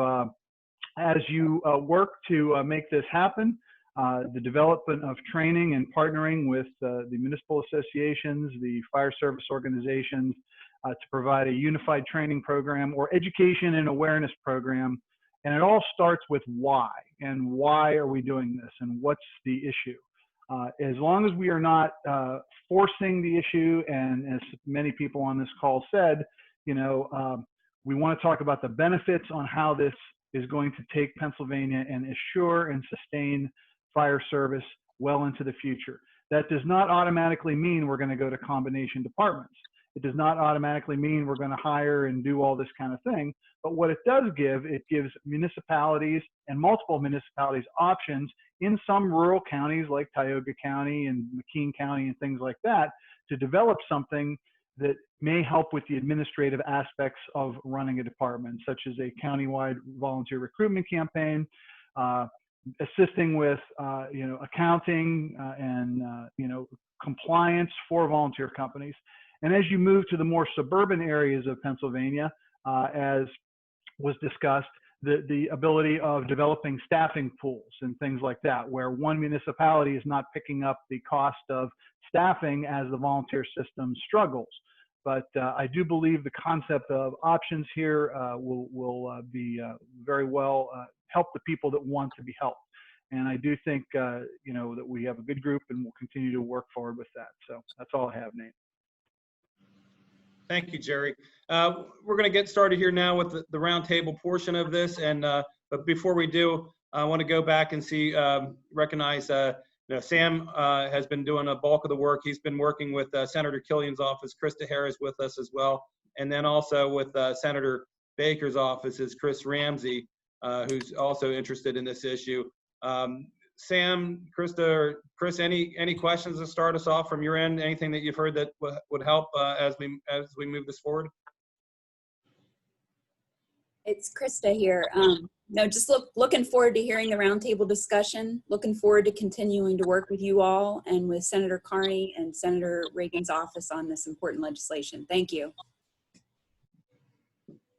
as you work to make this happen, the development of training and partnering with the municipal associations, the fire service organizations, to provide a unified training program or education and awareness program. And it all starts with why, and why are we doing this, and what's the issue? As long as we are not forcing the issue, and as many people on this call said, we want to talk about the benefits on how this is going to take Pennsylvania and assure and sustain fire service well into the future. That does not automatically mean we're going to go to combination departments. It does not automatically mean we're going to hire and do all this kind of thing. But what it does give, it gives municipalities and multiple municipalities options in some rural counties like Tioga County and McKean County and things like that to develop something that may help with the administrative aspects of running a department, such as a countywide volunteer recruitment campaign, assisting with accounting and compliance for volunteer companies. And as you move to the more suburban areas of Pennsylvania, as was discussed, the ability of developing staffing pools and things like that, where one municipality is not picking up the cost of staffing as the volunteer system struggles. But I do believe the concept of options here will be very well help the people that want to be helped. And I do think that we have a good group, and we'll continue to work forward with that. So that's all I have, Nate. Thank you, Jerry. We're going to get started here now with the roundtable portion of this. And but before we do, I want to go back and recognize Sam has been doing a bulk of the work. He's been working with Senator Killian's office. Krista Harris with us as well. And then also with Senator Baker's office is Chris Ramsey, who's also interested in this issue. Sam, Krista, or Chris, any questions to start us off from your end? Anything that you've heard that would help as we move this forward? It's Krista here. No, just looking forward to hearing the roundtable discussion. Looking forward to continuing to work with you all and with Senator Carney and Senator Reagan's office on this important legislation. Thank you.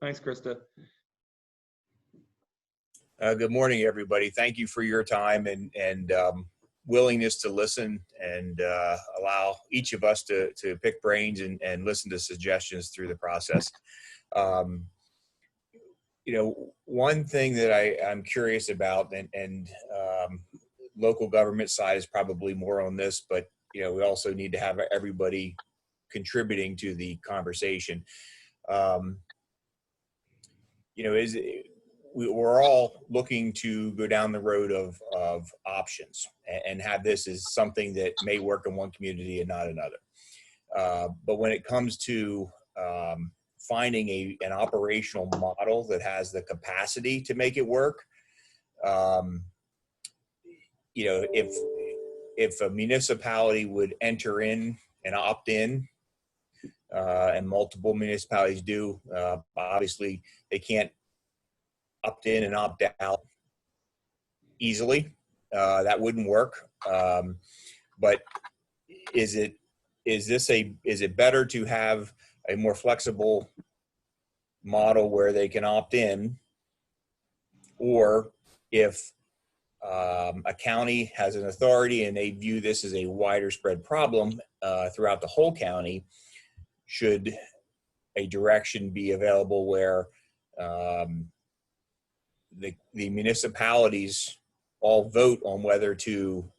Thanks, Krista. Good morning, everybody. Thank you for your time and willingness to listen and allow each of us to pick brains and listen to suggestions through the process. One thing that I'm curious about, and local government side is probably more on this, but we also need to have everybody contributing to the conversation. We're all looking to go down the road of options and have this as something that may work in one community and not another. But when it comes to finding an operational model that has the capacity to make it work, if a municipality would enter in and opt in, and multiple municipalities do, obviously they can't opt in and opt out easily. That wouldn't work. But is it better to have a more flexible model where they can opt in, or if a county has an authority and they view this as a wider spread problem throughout the whole county, should a direction be available where the municipalities all vote on whether to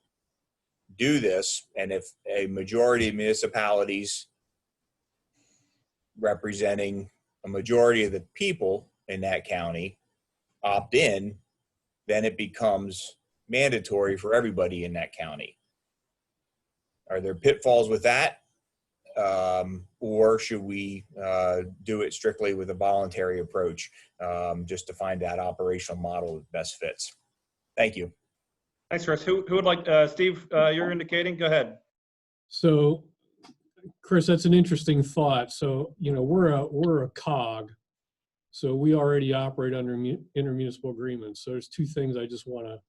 do this, and if a majority of municipalities representing a majority of the people in that county opt in, then it becomes mandatory for everybody in that county. Are there pitfalls with that? or should we do it strictly with a voluntary approach, just to find that operational model that best fits? Thank you. Thanks, Chris. Who would like, Steve, you're indicating? Go ahead. So, Chris, that's an interesting thought. So, you know, we're a cog. So we already operate under intermunicipal agreements. So there's two things I just want to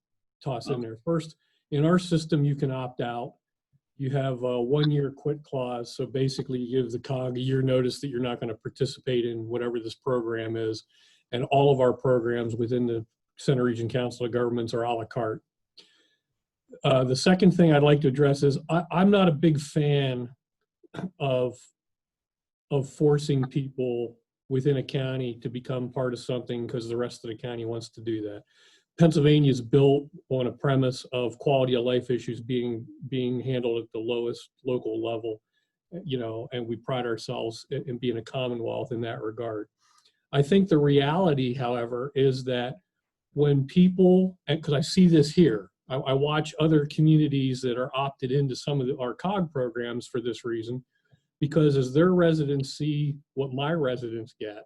toss in there. First, in our system, you can opt out. You have a 1-year quit clause. So basically you give the cog a year notice that you're not going to participate in whatever this program is. And all of our programs within the Center Region Council of Governments are a la carte. The second thing I'd like to address is I'm not a big fan of forcing people within a county to become part of something because the rest of the county wants to do that. Pennsylvania is built on a premise of quality of life issues being handled at the lowest local level, you know, and we pride ourselves in being a commonwealth in that regard. I think the reality, however, is that when people, and because I see this here, I watch other communities that are opted into some of our COG programs for this reason, because as their residents see what my residents get,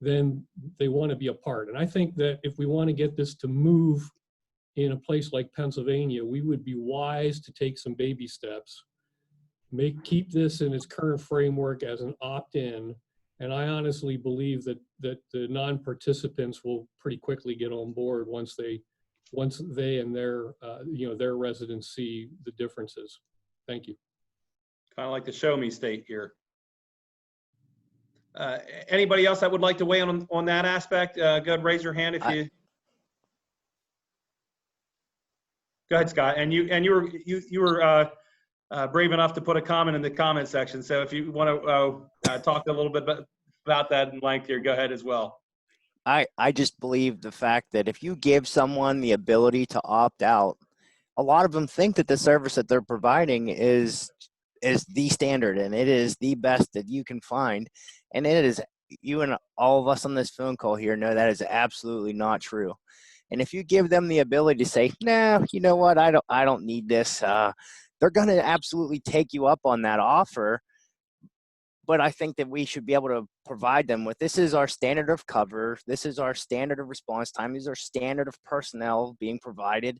then they want to be a part. And I think that if we want to get this to move in a place like Pennsylvania, we would be wise to take some baby steps, keep this in its current framework as an opt-in. And I honestly believe that the non-participants will pretty quickly get on board once they and their their residents see the differences. Thank you. Kind of like the show me state here. Anybody else that would like to weigh in on that aspect? Go ahead, raise your hand if you. Go ahead, Scott. And you were brave enough to put a comment in the comment section. So if you want to talk a little bit about that in length here, go ahead as well. I just believe the fact that if you give someone the ability to opt out, a lot of them think that the service that they're providing is the standard and it is the best that you can find. And it is, you and all of us on this phone call here know that is absolutely not true. And if you give them the ability to say, nah, you know what, I don't need this, they're going to absolutely take you up on that offer. But I think that we should be able to provide them with, this is our standard of cover, this is our standard of response time, these are standard of personnel being provided.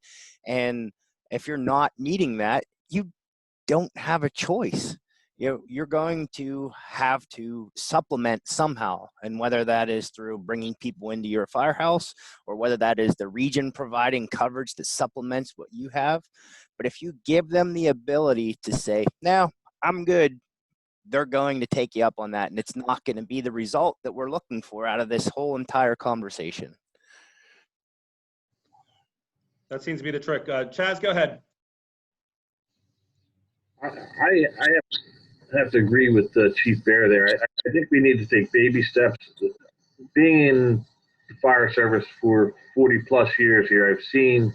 And if you're not meeting that, you don't have a choice. You're going to have to supplement somehow. And whether that is through bringing people into your firehouse or whether that is the region providing coverage that supplements what you have. But if you give them the ability to say, no, I'm good, they're going to take you up on that. And it's not going to be the result that we're looking for out of this whole entire conversation. That seems to be the trick. Chaz, go ahead. I have to agree with Chief Bear there. I think we need to take baby steps. Being in the fire service for 40 plus years here, I've seen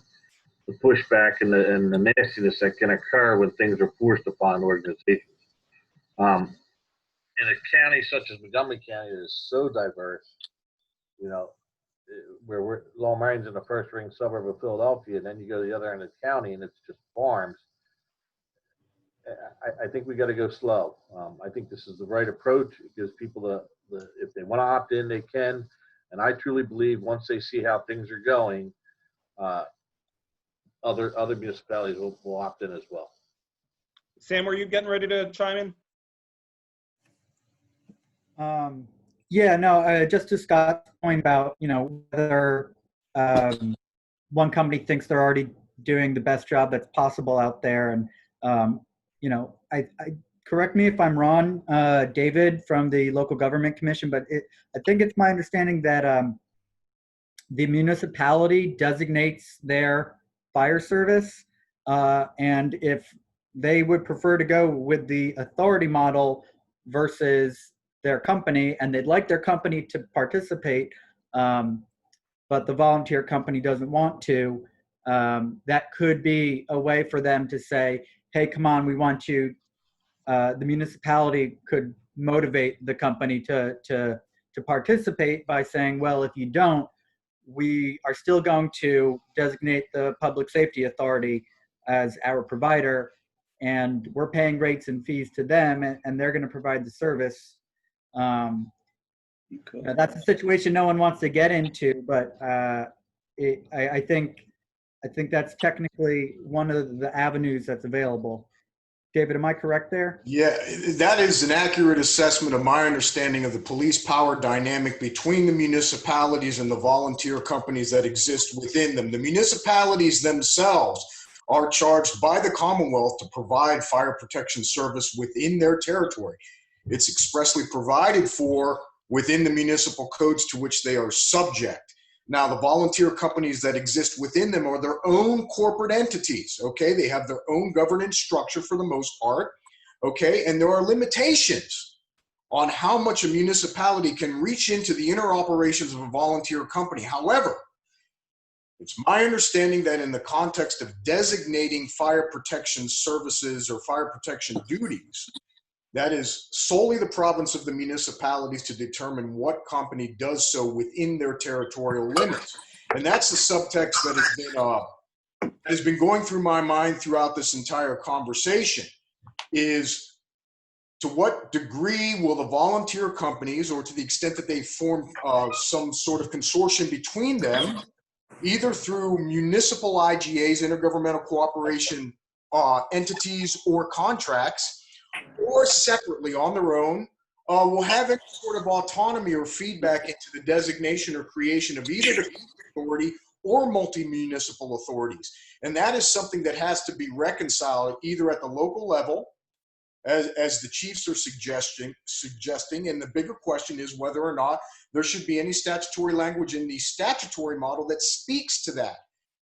the pushback and the nastiness that can occur when things are forced upon organizations. In a county such as Montgomery County that is so diverse, you know, where Long Range in the first ring suburb of Philadelphia, and then you go to the other end of the county and it's just farms. I think we got to go slow. I think this is the right approach. It gives people if they want to opt in, they can. And I truly believe once they see how things are going, other municipalities will opt in as well. Sam, were you getting ready to chime in? Yeah, no, just to Scott's point about, you know, whether one company thinks they're already doing the best job that's possible out there. And, you know, I correct me if I'm wrong, David from the Local Government Commission, but I think it's my understanding that the municipality designates their fire service. And if they would prefer to go with the authority model versus their company, and they'd like their company to participate, but the volunteer company doesn't want to, that could be a way for them to say, hey, come on, we want you. The municipality could motivate the company to participate by saying, well, if you don't, we are still going to designate the Public Safety Authority as our provider. and we're paying rates and fees to them, and they're going to provide the service. That's a situation no one wants to get into, but I think that's technically one of the avenues that's available. David, am I correct there? Yeah, that is an accurate assessment of my understanding of the police power dynamic between the municipalities and the volunteer companies that exist within them. The municipalities themselves are charged by the Commonwealth to provide fire protection service within their territory. It's expressly provided for within the municipal codes to which they are subject. Now, the volunteer companies that exist within them are their own corporate entities, okay? They have their own governance structure for the most part, okay? And there are limitations on how much a municipality can reach into the inner operations of a volunteer company. However, it's my understanding that in the context of designating fire protection services or fire protection duties, that is solely the province of the municipalities to determine what company does so within their territorial limits. And that's the subtext that has been going through my mind throughout this entire conversation, is to what degree will the volunteer companies, or to the extent that they form some sort of consortium between them, either through municipal IGAs, intergovernmental cooperation entities, or contracts, or separately on their own, will have any sort of autonomy or feedback into the designation or creation of either the authority or multi-municipal authorities. And that is something that has to be reconciled either at the local level, as the chiefs are suggesting, and the bigger question is whether or not there should be any statutory language in the statutory model that speaks to that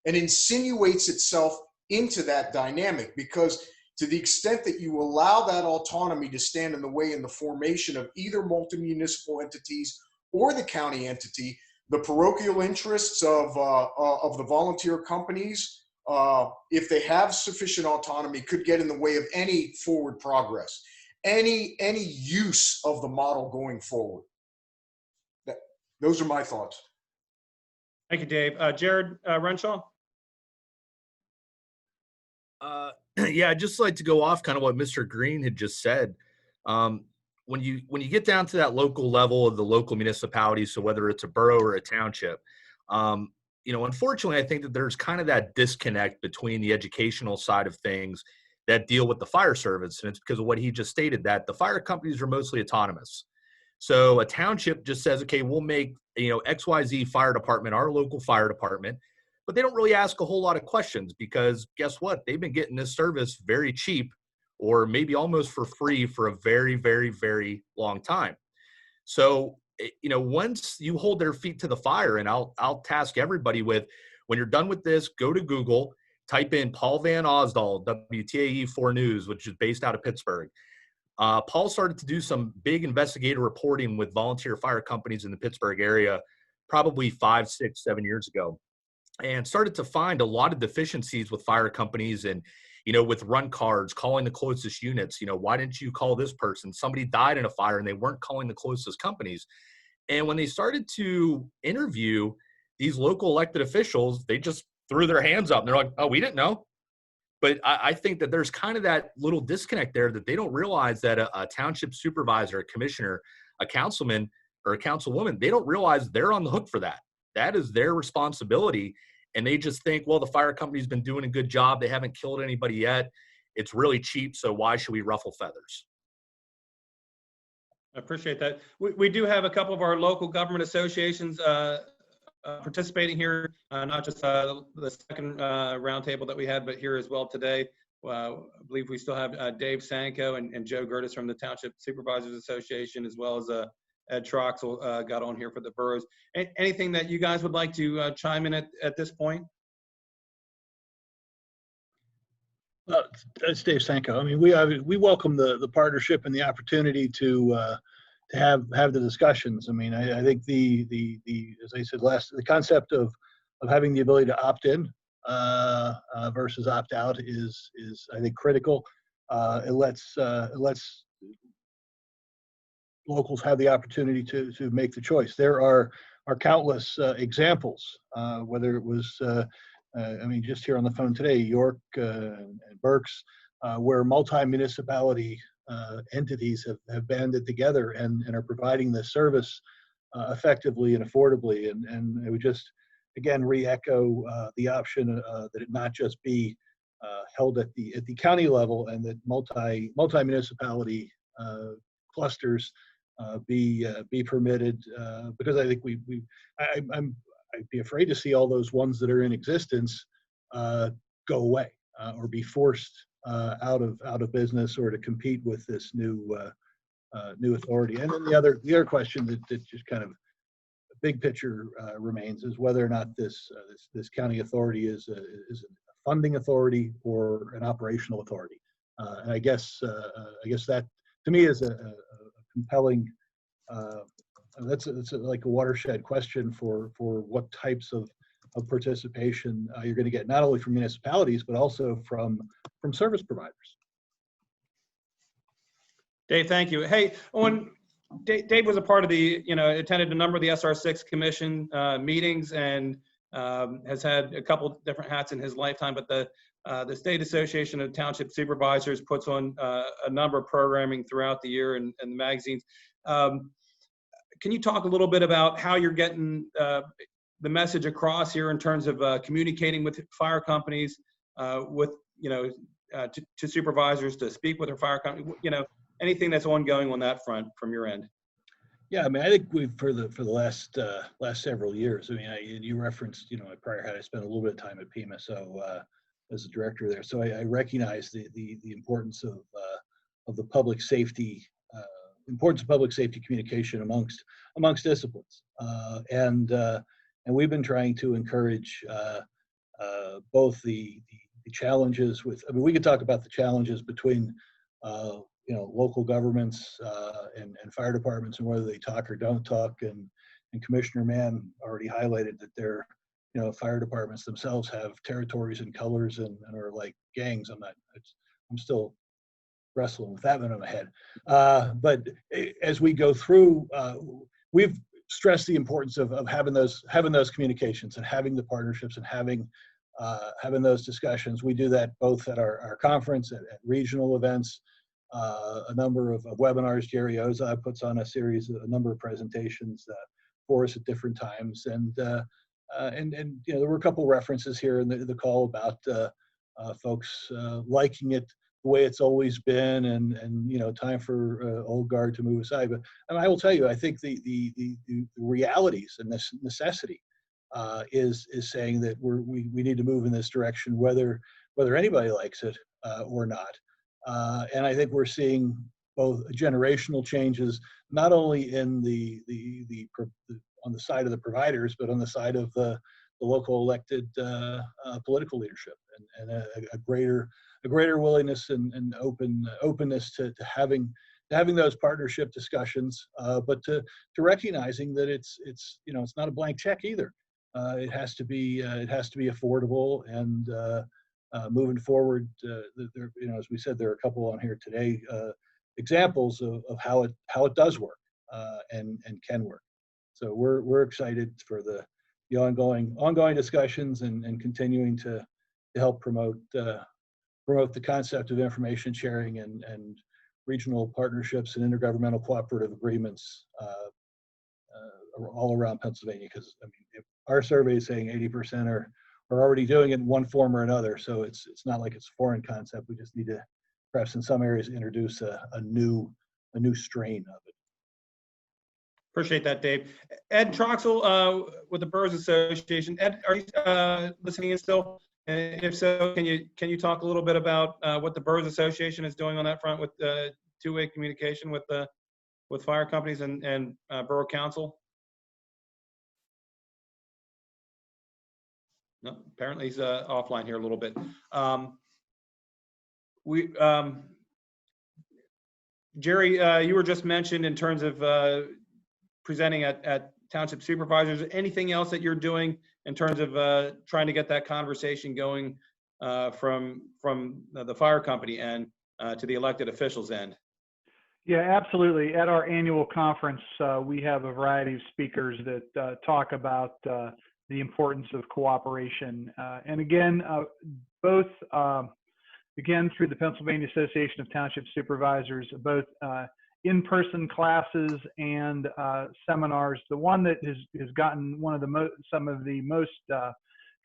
and insinuates itself into that dynamic. Because to the extent that you allow that autonomy to stand in the way in the formation of either multi-municipal entities or the county entity, the parochial interests of the volunteer companies, if they have sufficient autonomy, could get in the way of any forward progress, any use of the model going forward. Those are my thoughts. Thank you, Dave. Jared Renshaw? Yeah, I'd just like to go off kind of what Mr. Green had just said. When you get down to that local level of the local municipality, so whether it's a borough or a township, unfortunately, I think that there's kind of that disconnect between the educational side of things that deal with the fire service. And it's because of what he just stated, that the fire companies are mostly autonomous. So a township just says, okay, we'll make, XYZ fire department, our local fire department, but they don't really ask a whole lot of questions, because guess what? They've been getting this service very cheap, or maybe almost for free, for a very, very, very long time. So, once you hold their feet to the fire, and I'll task everybody with, when you're done with this, go to Google, type in Paul Van Osdal, WTAE 4 News, which is based out of Pittsburgh. Paul started to do some big investigative reporting with volunteer fire companies in the Pittsburgh area, probably 5, 6, 7 years ago, and started to find a lot of deficiencies with fire companies and, with run cards, calling the closest units. Why didn't you call this person? Somebody died in a fire and they weren't calling the closest companies. And when they started to interview these local elected officials, they just threw their hands up and they're like, oh, we didn't know. But I think that there's kind of that little disconnect there, that they don't realize that a township supervisor, a commissioner, a councilman, or a councilwoman, they don't realize they're on the hook for that. That is their responsibility. And they just think, well, the fire company's been doing a good job. They haven't killed anybody yet. It's really cheap, so why should we ruffle feathers? I appreciate that. We do have a couple of our local government associations participating here, not just the second roundtable that we had, but here as well today. I believe we still have Dave Sanko and Joe Gertis from the Township Supervisors Association, as well as Ed Troxel got on here for the boroughs. Anything that you guys would like to chime in at this point? It's Dave Sanko. I mean, we welcome the partnership and the opportunity to have the discussions. I mean, I think the as I said last, the concept of having the ability to opt in versus opt out is I think critical. It lets locals have the opportunity to make the choice. There are countless examples, whether it was I mean, just here on the phone today, York and Berks, where multi-municipality entities have banded together and are providing this service effectively and affordably. And I would just, again, re-echo the option that it not just be held at the county level, and that multi-municipality clusters be permitted, because I think I'd be afraid to see all those ones that are in existence go away or be forced out of business, or to compete with this new authority. And then the other question that just kind of big picture remains is whether or not this county authority is a funding authority or an operational authority. And I guess that to me is a compelling. That's like a watershed question for what types of participation you're going to get, not only from municipalities but also from service providers. Dave, thank you. Hey, when Dave was a part of the, attended a number of the SR6 Commission meetings, and has had a couple different hats in his lifetime, but the State Association of Township Supervisors puts on a number of programming throughout the year and the magazines. Can you talk a little bit about how you're getting the message across here in terms of communicating with fire companies, with, to supervisors to speak with their fire company, anything that's ongoing on that front from your end? Yeah, I mean, I think we've for the last several years. I mean, you referenced, my prior hat. I spent a little bit of time at PMSO as a director there, so I recognize the importance of the public safety communication amongst disciplines, and we've been trying to encourage both the challenges with. I mean, we could talk about the challenges between local governments and fire departments, and whether they talk or don't talk. And Commissioner Mann already highlighted that their fire departments themselves have territories and colors and are like gangs. I'm still wrestling with that one in my head. But as we go through, we've stressed the importance of having those communications and having the partnerships and having those discussions. We do that both at our conference, at regional events, a number of webinars. Jerry Oza puts on a number of presentations for us at different times, and there were a couple references here in the call about folks liking it the way it's always been, and time for old guard to move aside. But I will tell you, I think the realities and this necessity is saying that we need to move in this direction, whether anybody likes it or not. And I think we're seeing both generational changes, not only in on the side of the providers, but on the side of the local elected political leadership, and a greater willingness and openness to having those partnership discussions, but to recognizing that it's not a blank check either. It has to be affordable, and moving forward, as we said, there are a couple on here today, examples of how it does work and can work. So we're excited for the ongoing discussions and continuing to help promote the concept of information sharing and regional partnerships and intergovernmental cooperative agreements all around Pennsylvania. Because I mean, if our survey is saying 80% are already doing it in one form or another, so it's not like it's a foreign concept. We just need to, perhaps in some areas, introduce a new strain of it. Appreciate that, Dave. Ed Troxel with the Burrs Association. Ed, are you listening in still? And if so, can you talk a little bit about what the Burrs Association is doing on that front with two-way communication with fire companies and Borough Council? No, apparently he's offline here a little bit. Jerry, you were just mentioned in terms of presenting at Township Supervisors. Anything else that you're doing in terms of trying to get that conversation going from the fire company end to the elected officials end? Yeah, absolutely. At our annual conference, we have a variety of speakers that talk about the importance of cooperation. And again, both again, through the Pennsylvania Association of Township Supervisors, both in-person classes and seminars. The one that has gotten some of the most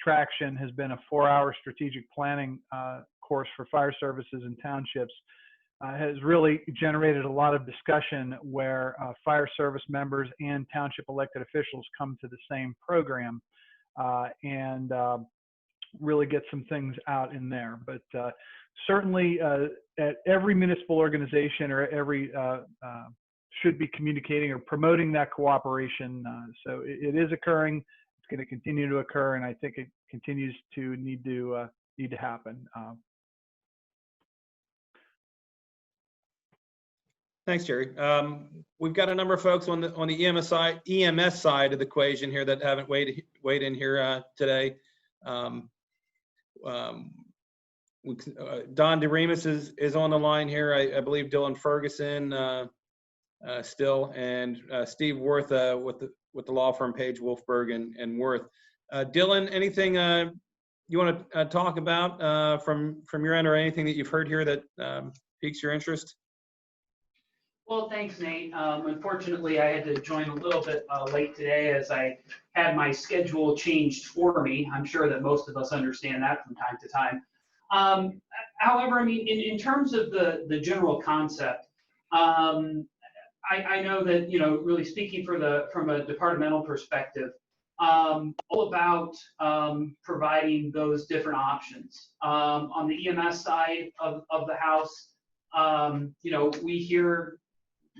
traction has been a 4-hour strategic planning course for fire services and townships. Has really generated a lot of discussion where fire service members and township elected officials come to the same program and really get some things out in there. But certainly at every municipal organization or every should be communicating or promoting that cooperation. So it is occurring. It's going to continue to occur, and I think it continues to need to happen. Thanks, Jerry. We've got a number of folks on the EMS side of the equation here that haven't weighed in here today. Don DeRemus is on the line here. I believe Dylan Ferguson still, and Steve Worth with the law firm Page, Wolfberg, and Worth. Dylan, anything you want to talk about from your end, or anything that you've heard here that piques your interest? Well, thanks, Nate. Unfortunately, I had to join a little bit late today as I had my schedule changed for me. I'm sure that most of us understand that from time to time. However, I mean, in terms of the general concept, I know that, you know, really speaking from a departmental perspective, all about providing those different options. On the EMS side of the house, you know,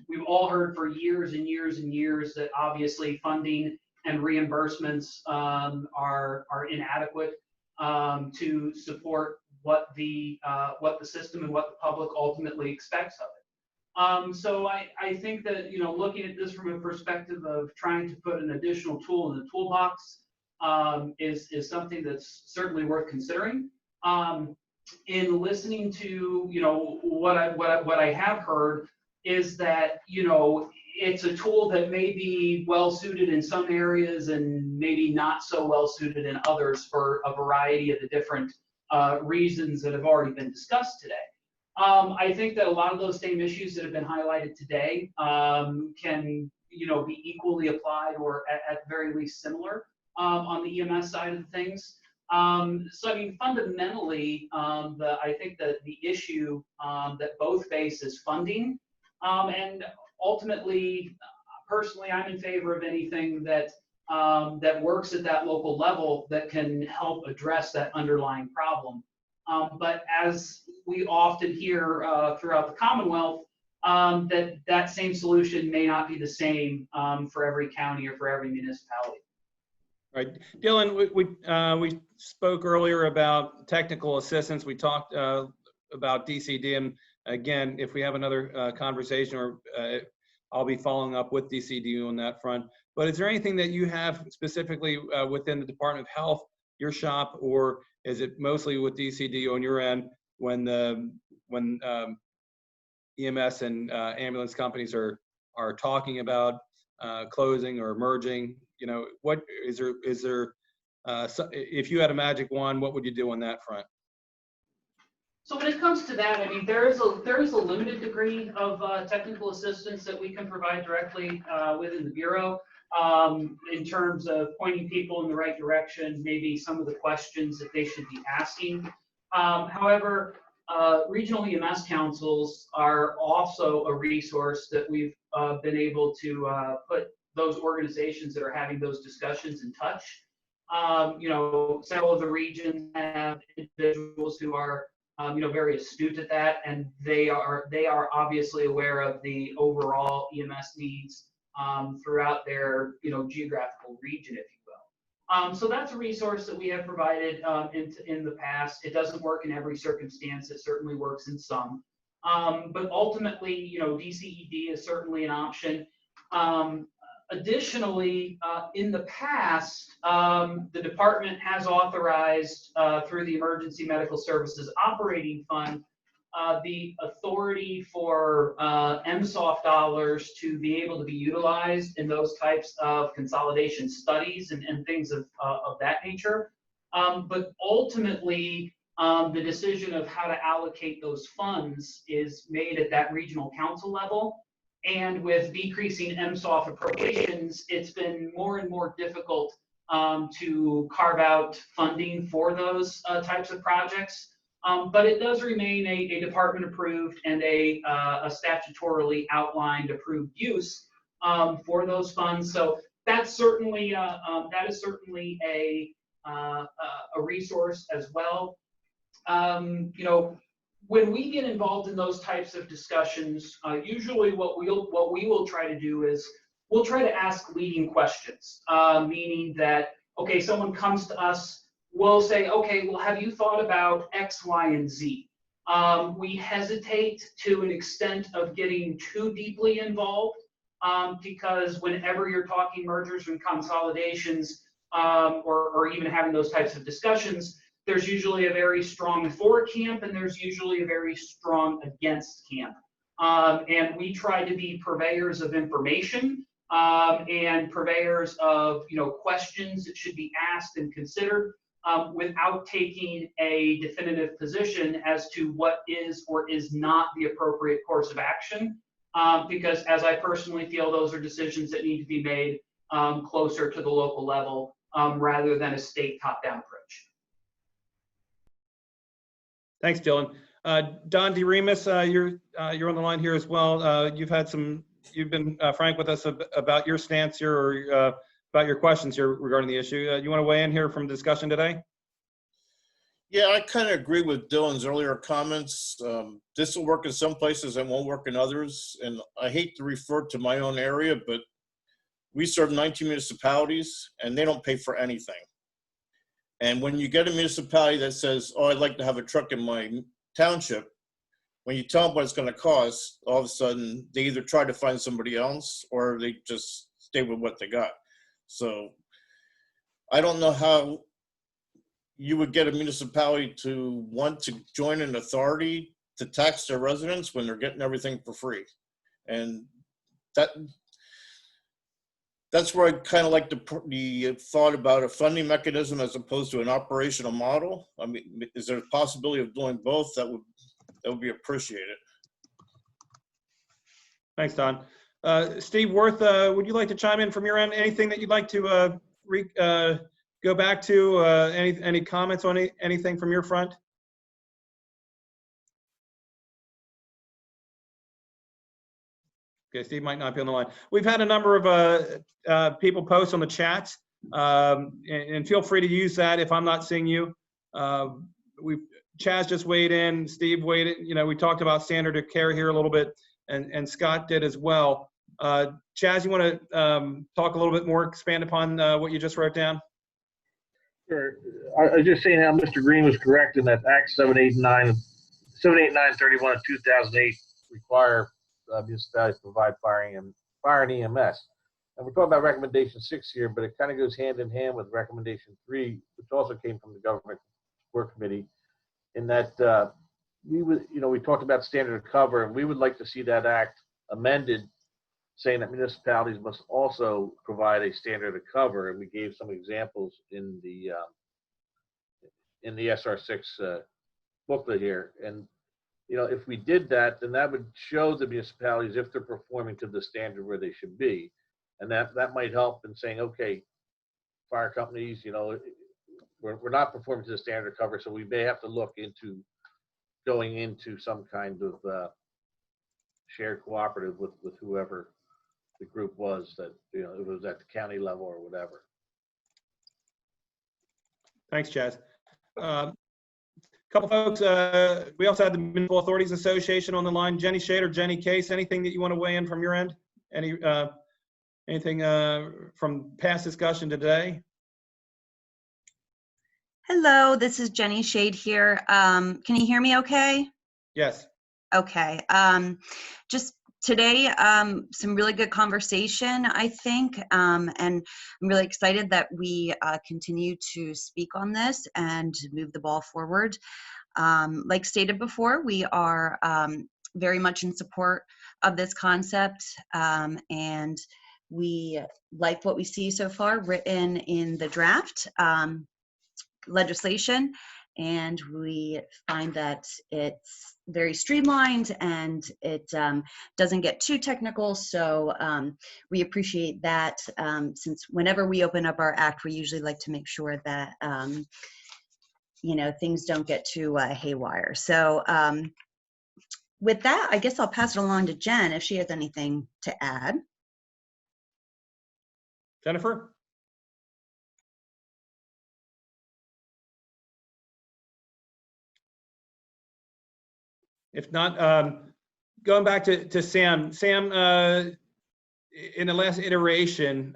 we've all heard for years and years and years that obviously funding and reimbursements are inadequate to support what the system and what the public ultimately expects of it. So I think that, you know, looking at this from a perspective of trying to put an additional tool in the toolbox is something that's certainly worth considering. In listening to, you know, what I have heard is that, you know, it's a tool that may be well suited in some areas and maybe not so well suited in others for a variety of the different reasons that have already been discussed today. I think that a lot of those same issues that have been highlighted today can, you know, be equally applied or at very least similar on the EMS side of things. So I mean, fundamentally, I think that the issue that both face is funding. And ultimately, personally, I'm in favor of anything that that works at that local level that can help address that underlying problem. But as we often hear throughout the Commonwealth, that same solution may not be the same for every county or for every municipality. Right, Dylan, we spoke earlier about technical assistance. We talked about DCD, and again, if we have another conversation, or I'll be following up with DCD on that front. But is there anything that you have specifically within the Department of Health, your shop, or is it mostly with DCD on your end when EMS and ambulance companies are talking about closing or merging? You know, what is there? If you had a magic wand, what would you do on that front? So when it comes to that, I mean, there is a limited degree of technical assistance that we can provide directly within the Bureau in terms of pointing people in the right direction, maybe some of the questions that they should be asking. However, regional EMS councils are also a resource that we've been able to put those organizations that are having those discussions in touch. You know, several of the regions have individuals who are you know, very astute at that, and they are obviously aware of the overall EMS needs throughout their, you know, geographical region, if you will. So that's a resource that we have provided in the past. It doesn't work in every circumstance. It certainly works in some. But ultimately, you know, DCED is certainly an option. Additionally, in the past, the department has authorized through the Emergency Medical Services Operating Fund the authority for MSOF dollars to be able to be utilized in those types of consolidation studies and things of that nature. But ultimately, the decision of how to allocate those funds is made at that regional council level. And with decreasing MSOF appropriations, it's been more and more difficult to carve out funding for those types of projects. But it does remain a department approved and a statutorily outlined approved use for those funds. So that's certainly that is certainly a resource as well. You know, when we get involved in those types of discussions, usually what we will try to do is we'll try to ask leading questions, meaning that, okay, someone comes to us, we'll say, okay, well, have you thought about X, Y, and Z? We hesitate to an extent of getting too deeply involved because whenever you're talking mergers and consolidations or even having those types of discussions, there's usually a very strong for camp and there's usually a very strong against camp. And we try to be purveyors of information and purveyors of, you know, questions that should be asked and considered without taking a definitive position as to what is or is not the appropriate course of action. Because as I personally feel, those are decisions that need to be made closer to the local level rather than a state top-down approach. Thanks, Dylan. Don DeRemus, you're on the line here as well. You've been frank with us about your stance here or about your questions here regarding the issue. You want to weigh in here from the discussion today? Yeah, I kind of agree with Dylan's earlier comments. This will work in some places and won't work in others. And I hate to refer to my own area, but we serve 19 municipalities and they don't pay for anything. And when you get a municipality that says, oh, I'd like to have a truck in my township, when you tell them what it's going to cost, all of a sudden they either try to find somebody else or they just stay with what they got. So I don't know how you would get a municipality to want to join an authority to tax their residents when they're getting everything for free. And that's where I kind of like the thought about a funding mechanism as opposed to an operational model. I mean, is there a possibility of doing both? That would be appreciated. Thanks, Don. Steve Worth, would you like to chime in from your end? Anything that you'd like to go back to? Any comments on anything from your front? Okay, Steve might not be on the line. We've had a number of people post on the chat, and feel free to use that if I'm not seeing you. Chaz just weighed in, Steve weighed in. You know, we talked about standard of care here a little bit, and Scott did as well. Chaz, you want to talk a little bit more, expand upon what you just wrote down? Sure. I was just saying how Mr. Green was correct in that Act 78931 of 2008 require municipalities to provide fire and EMS. And we're talking about recommendation 6 here, but it kind of goes hand in hand with recommendation 3, which also came from the Government Work Committee, in that we talked about standard of cover, and we would like to see that act amended, saying that municipalities must also provide a standard of cover, and we gave some examples in the SR6 booklet here. And you know, if we did that, then that would show the municipalities if they're performing to the standard where they should be. And that might help in saying, okay, fire companies, you know, we're not performing to the standard of cover, so we may have to look into going into some kind of shared cooperative with whoever the group was that, you know, it was at the county level or whatever. Thanks, Chaz. Couple folks, we also had the Municipal Authorities Association on the line. Jenny Shade or Jenny Case, anything that you want to weigh in from your end? Anything from past discussion today? Hello, this is Jenny Shade here. Can you hear me okay? Yes. Okay. Just today, some really good conversation, I think, and I'm really excited that we continue to speak on this and move the ball forward. Like stated before, we are very much in support of this concept, and we like what we see so far written in the draft legislation, and we find that it's very streamlined and it doesn't get too technical. So we appreciate that, since whenever we open up our act, we usually like to make sure that things don't get too haywire. So with that, I guess I'll pass it along to Jen if she has anything to add. Jennifer? If not, going back to Sam. Sam, in the last iteration,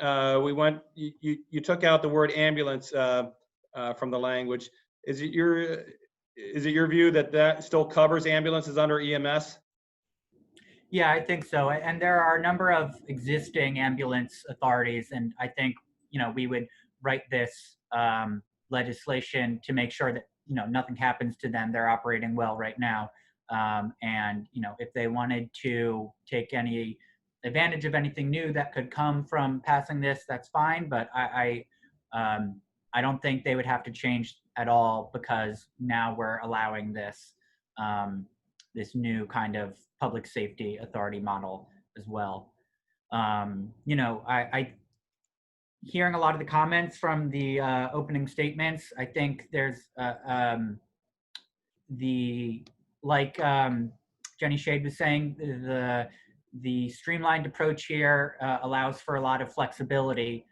you took out the word ambulance from the language. Is it your view that still covers ambulances under EMS? Yeah, I think so. And there are a number of existing ambulance authorities, and I think we would write this legislation to make sure that nothing happens to them. They're operating well right now. And if they wanted to take any advantage of anything new that could come from passing this, that's fine. But I don't think they would have to change at all, because now we're allowing this this new kind of public safety authority model as well. I hearing a lot of the comments from the opening statements, I think there's like Jenny Shade was saying, the streamlined approach here allows for a lot of flexibility.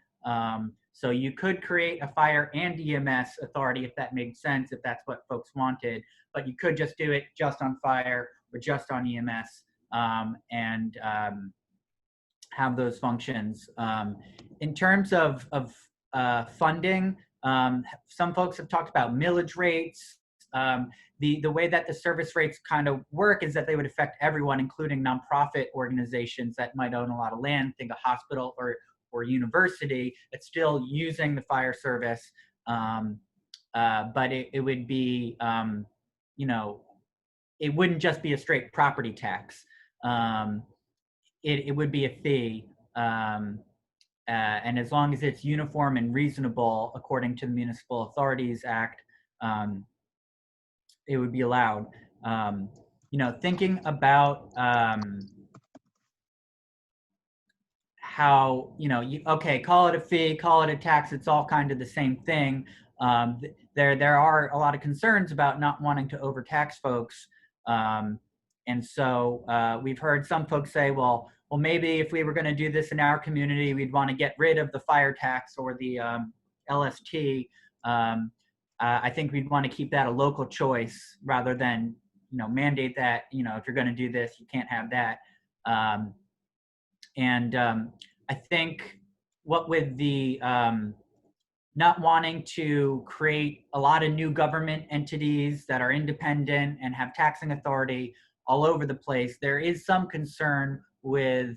So you could create a fire and EMS authority if that made sense, if that's what folks wanted, but you could just do it just on fire or just on EMS and have those functions. In terms of funding, some folks have talked about millage rates. The way that the service rates kind of work is that they would affect everyone, including nonprofit organizations that might own a lot of land, think a hospital or university that's still using the fire service. But it would be, it wouldn't just be a straight property tax. It would be a fee. And as long as it's uniform and reasonable according to the Municipal Authorities Act, it would be allowed. Thinking about how, okay, call it a fee, call it a tax, it's all kind of the same thing. There are a lot of concerns about not wanting to overtax folks. And so we've heard some folks say, well, maybe if we were going to do this in our community, we'd want to get rid of the fire tax or the LST. I think we'd want to keep that a local choice rather than, mandate that, if you're going to do this, you can't have that. I think what with the not wanting to create a lot of new government entities that are independent and have taxing authority all over the place, there is some concern with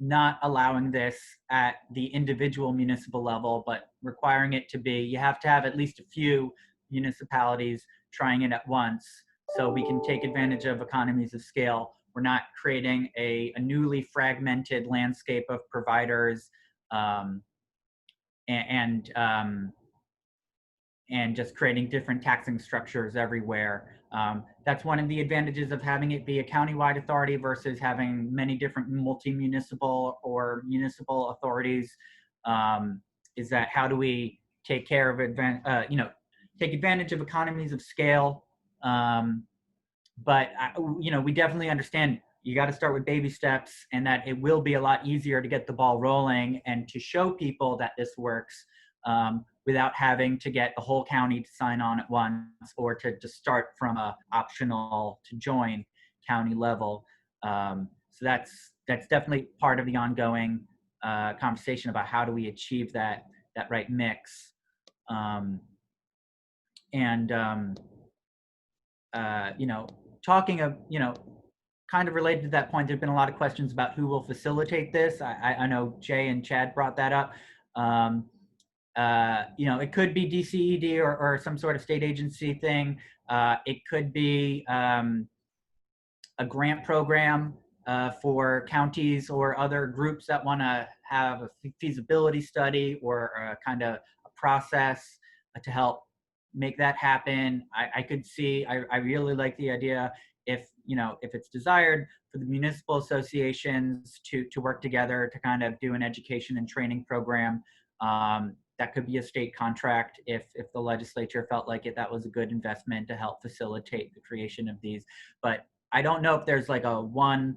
not allowing this at the individual municipal level, but requiring it to be, you have to have at least a few municipalities trying it at once so we can take advantage of economies of scale. We're not creating a newly fragmented landscape of providers and just creating different taxing structures everywhere. That's one of the advantages of having it be a countywide authority versus having many different multi-municipal or municipal authorities, is that how do we take care of take advantage of economies of scale. But we definitely understand you got to start with baby steps, and that it will be a lot easier to get the ball rolling and to show people that this works without having to get the whole county to sign on at once or to start from a optional to join county level. So that's definitely part of the ongoing conversation about how do we achieve that right mix. Talking of, kind of related to that point, there've been a lot of questions about who will facilitate this. I know Jay and Chad brought that up. It could be DCED or some sort of state agency thing. It could be a grant program for counties or other groups that want to have a feasibility study or kind of a process to help make that happen. I could see, I really like the idea if it's desired for the municipal associations to work together to kind of do an education and training program. That could be a state contract if the legislature felt like that was a good investment to help facilitate the creation of these. But I don't know if there's like a one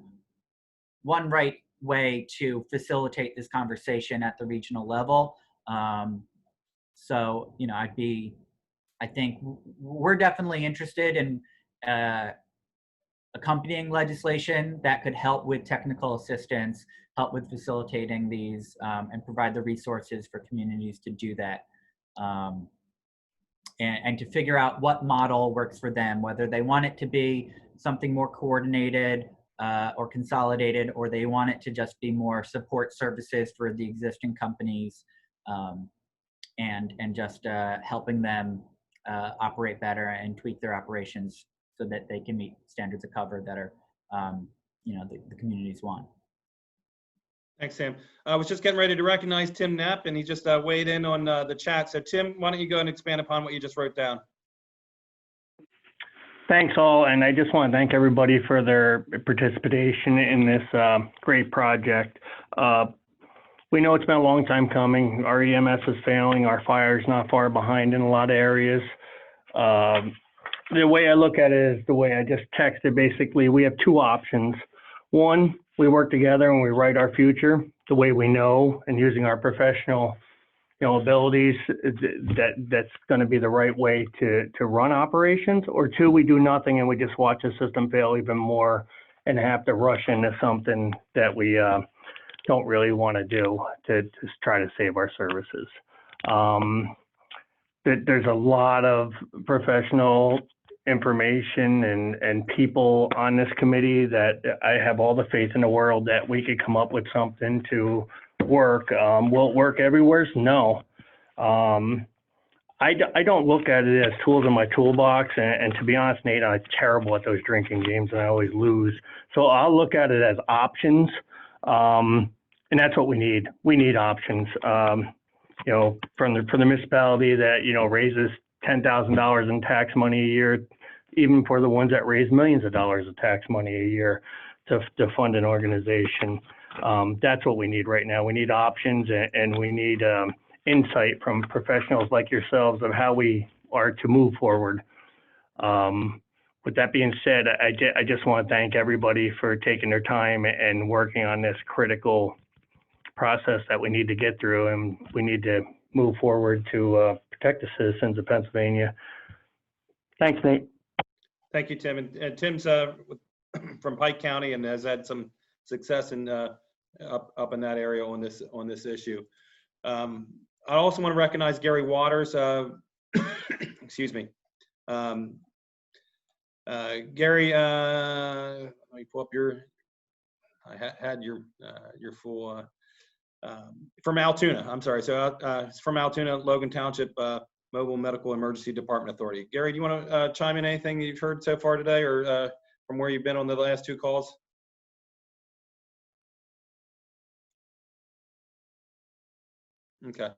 right way to facilitate this conversation at the regional level. So, I think we're definitely interested in accompanying legislation that could help with technical assistance, help with facilitating these, and provide the resources for communities to do that. And to figure out what model works for them, whether they want it to be something more coordinated or consolidated, or they want it to just be more support services for the existing companies, and just helping them operate better and tweak their operations so that they can meet standards of cover that are, the communities want. Thanks, Sam. I was just getting ready to recognize Tim Knapp, and he just weighed in on the chat. So Tim, why don't you go and expand upon what you just wrote down? Thanks all, and I just want to thank everybody for their participation in this great project. We know it's been a long time coming. Our EMS is failing. Our fire is not far behind in a lot of areas. The way I look at it is the way I just texted. Basically, we have two options. One, we work together and we write our future the way we know, and using our professional abilities, that's going to be the right way to run operations. Or two, we do nothing and we just watch the system fail even more and have to rush into something that we don't really want to do to just try to save our services. There's a lot of professional information and people on this committee that I have all the faith in the world that we could come up with something to work. Will it work everywhere? No. I don't look at it as tools in my toolbox, and to be honest, Nate, I'm terrible at those drinking games and I always lose. So I'll look at it as options, and that's what we need. We need options. From the municipality that raises $10,000 in tax money a year, even for the ones that raise millions of dollars of tax money a year to fund an organization. That's what we need right now. We need options, and we need insight from professionals like yourselves of how we are to move forward. With that being said, I just want to thank everybody for taking their time and working on this critical process that we need to get through, and we need to move forward to protect the citizens of Pennsylvania. Thanks, Nate. Thank you, Tim. And Tim's from Pike County and has had some success in up in that area on this issue. I also want to recognize Gary Waters. Excuse me. Gary, let me pull up I had your full. From Altoona, I'm sorry. So it's from Altoona, Logan Township Mobile Medical Emergency Department Authority. Gary, do you want to chime in anything you've heard so far today, or from where you've been on the last two calls? Okay,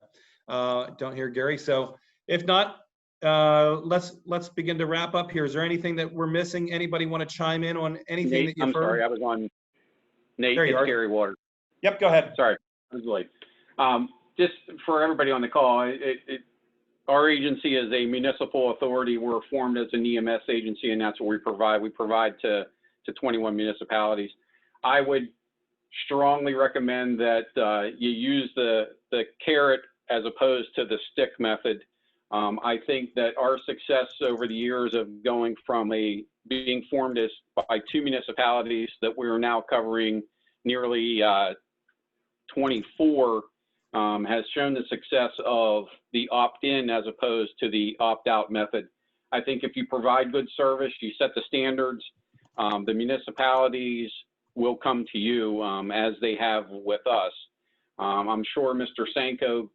don't hear Gary. So if not, let's begin to wrap up here. Is there anything that we're missing? Anybody want to chime in on anything that you've heard? I'm sorry, I was on. Nate, there you are. Gary Waters. Yep, go ahead. Sorry, I was late. Just for everybody on the call, our agency is a municipal authority. We're formed as an EMS agency, and that's what we provide. We provide to 21 municipalities. I would strongly recommend that you use the carrot as opposed to the stick method. I think that our success over the years of going from being formed as by 2 municipalities that we're now covering nearly 24 has shown the success of the opt-in as opposed to the opt-out method. I think if you provide good service, you set the standards, the municipalities will come to you as they have with us. I'm sure Mr. Sanko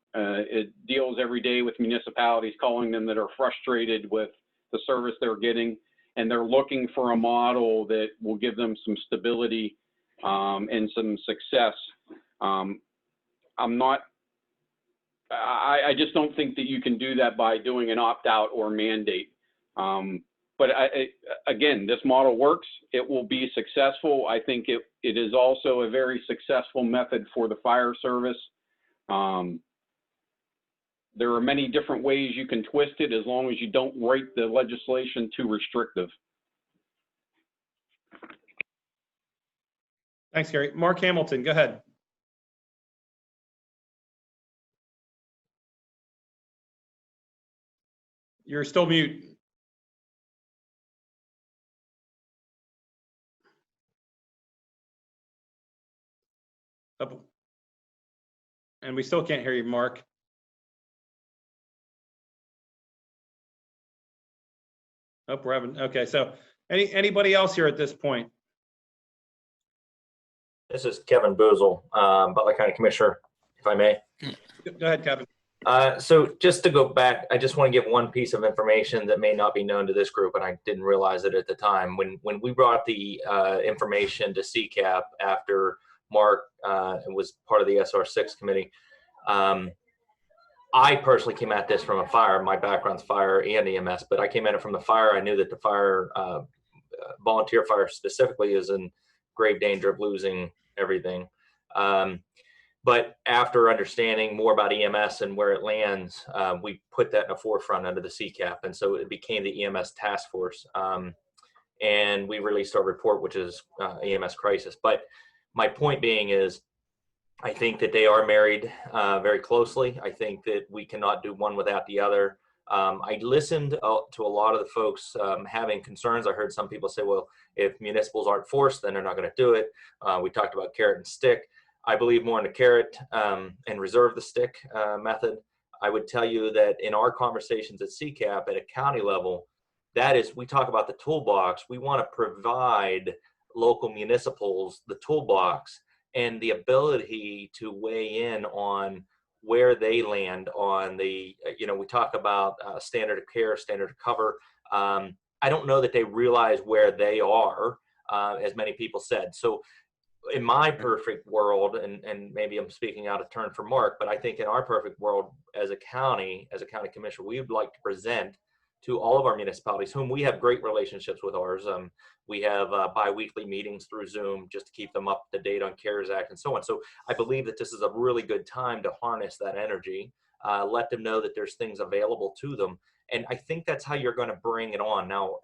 deals every day with municipalities calling them that are frustrated with the service they're getting, and they're looking for a model that will give them some stability and some success. I'm not I just don't think that you can do that by doing an opt-out or mandate. But again, this model works. It will be successful. I think it is also a very successful method for the fire service. There are many different ways you can twist it as long as you don't write the legislation too restrictive. Thanks, Gary. Mark Hamilton, go ahead. You're still mute. Oh. And we still can't hear you, Mark. Oh, we're having, okay, so anybody else here at this point? This is Kevin Boozle, Butler County Commissioner, if I may. Go ahead, Kevin. So just to go back, I just want to give one piece of information that may not be known to this group, and I didn't realize it at the time. When we brought the information to CCAP after Mark was part of the SR6 committee, I personally came at this from a fire. My background's fire and EMS, but I came at it from the fire. I knew that the fire, volunteer fire specifically, is in grave danger of losing everything. But after understanding more about EMS and where it lands, we put that in the forefront under the CCAP. And so it became the Ems Task Force. And we released our report, which is EMS Crisis. But my point being is, I think that they are married very closely. I think that we cannot do one without the other. I listened to a lot of the folks having concerns. I heard some people say, well, if municipals aren't forced, then they're not going to do it. We talked about carrot and stick. I believe more in the carrot and reserve the stick method. I would tell you that in our conversations at CCAP at a county level, that is, we talk about the toolbox. We want to provide local municipals the toolbox and the ability to weigh in on where they land on the, we talk about standard of care, standard of cover. I don't know that they realize where they are, as many people said. So in my perfect world, and maybe I'm speaking out of turn for Mark, but I think in our perfect world as a county commissioner, we would like to present to all of our municipalities, whom we have great relationships with ours. We have bi-weekly meetings through Zoom just to keep them up to date on CARES Act and so on. So I believe that this is a really good time to harness that energy, let them know that there's things available to them. And I think that's how you're going to bring it on. Now,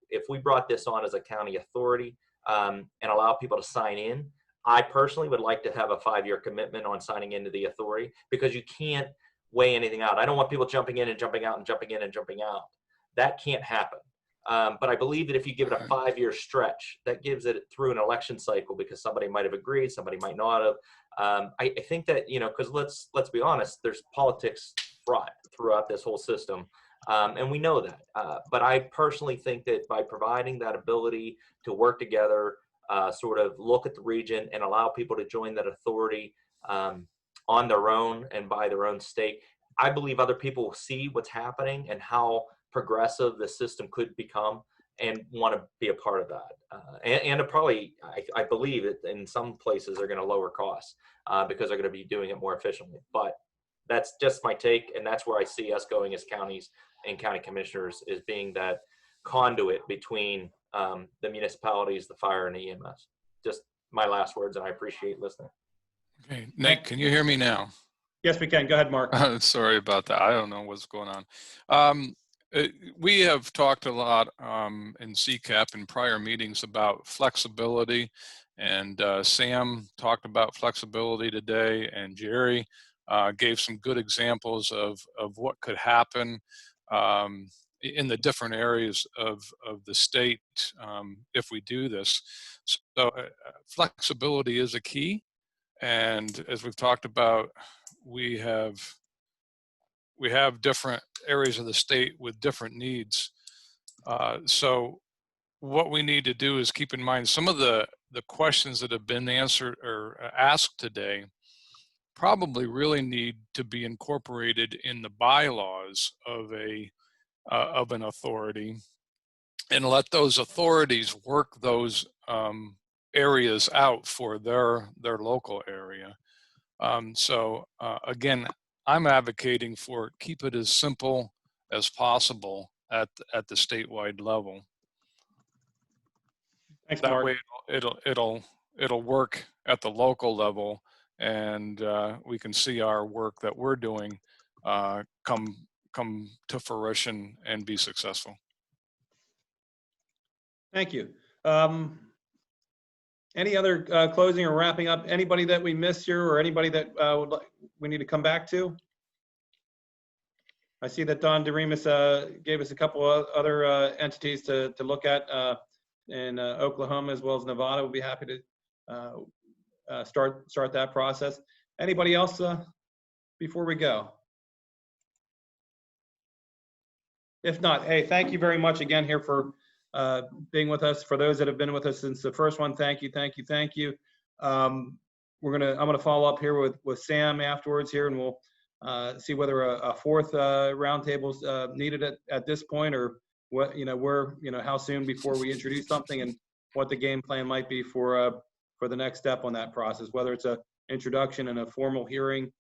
if we brought this on as a county authority and allow people to sign in, I personally would like to have a 5-year commitment on signing into the authority, because you can't weigh anything out. I don't want people jumping in and jumping out and jumping in and jumping out. That can't happen. But I believe that if you give it a 5-year stretch, that gives it through an election cycle, because somebody might have agreed, somebody might not have. I think that, because let's be honest, there's politics fraught throughout this whole system. And we know that. But I personally think that by providing that ability to work together, sort of look at the region and allow people to join that authority on their own and by their own stake, I believe other people will see what's happening and how progressive the system could become and want to be a part of that. And probably, I believe that in some places they're going to lower costs because they're going to be doing it more efficiently. But that's just my take, and that's where I see us going as counties and county commissioners, is being that conduit between the municipalities, the fire, and the EMS. Just my last words, and I appreciate listening. Okay, Nick, can you hear me now? Yes, we can. Go ahead, Mark. Sorry about that. I don't know what's going on. We have talked a lot in CCAP in prior meetings about flexibility, and Sam talked about flexibility today, and Jerry gave some good examples of what could happen in the different areas of the state if we do this. So flexibility is a key, and as we've talked about, we have different areas of the state with different needs. So what we need to do is keep in mind some of the questions that have been answered or asked today probably really need to be incorporated in the bylaws of an authority, and let those authorities work those areas out for their local area. So again, I'm advocating for keep it as simple as possible at the statewide level. Thanks, That Mark. way it'll work at the local level, and we can see our work that we're doing come to fruition and be successful. Thank you. Any other closing or wrapping up? Anybody that we missed here, or anybody that we need to come back to? I see that Don DeRemus gave us a couple of other entities to look at in Oklahoma as well as Nevada. We'll be happy to start that process. Anybody else before we go? If not, hey, thank you very much again here for being with us. For those that have been with us since the first one, thank you, thank you, thank you. I'm gonna follow up here with Sam afterwards here, and we'll see whether a fourth roundtable is needed at this point, or what, how soon before we introduce something, and what the game plan might be for the next step on that process, whether it's a introduction and a formal hearing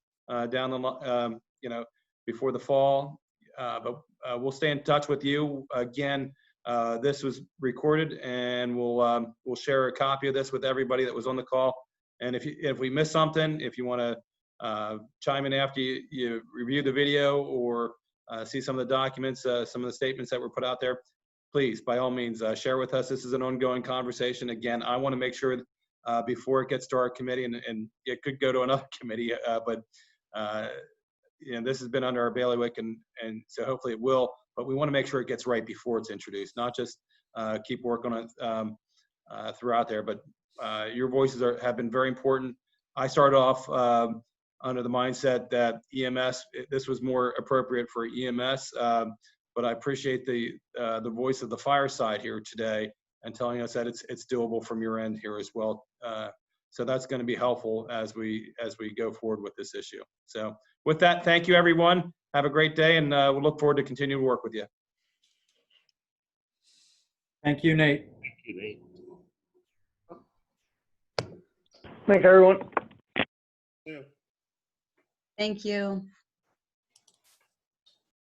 down the before the fall. But we'll stay in touch with you again. This was recorded, and we'll share a copy of this with everybody that was on the call. And if we miss something, if you want to chime in after you review the video, or see some of the documents, some of the statements that were put out there, please, by all means, share with us. This is an ongoing conversation. Again, I want to make sure before it gets to our committee, and it could go to another committee, but this has been under our bailiwick, and so hopefully it will. But we want to make sure it gets right before it's introduced, not just keep working on it throughout there. But your voices have been very important. I started off under the mindset that EMS, this was more appropriate for EMS, but I appreciate the voice of the fire side here today, and telling us that it's doable from your end here as well. So that's going to be helpful as we go forward with this issue. So with that, thank you, everyone. Have a great day, and we'll look forward to continuing to work with you. Thank you, Nate. Thank you, Nate. Thanks, everyone. Thank you.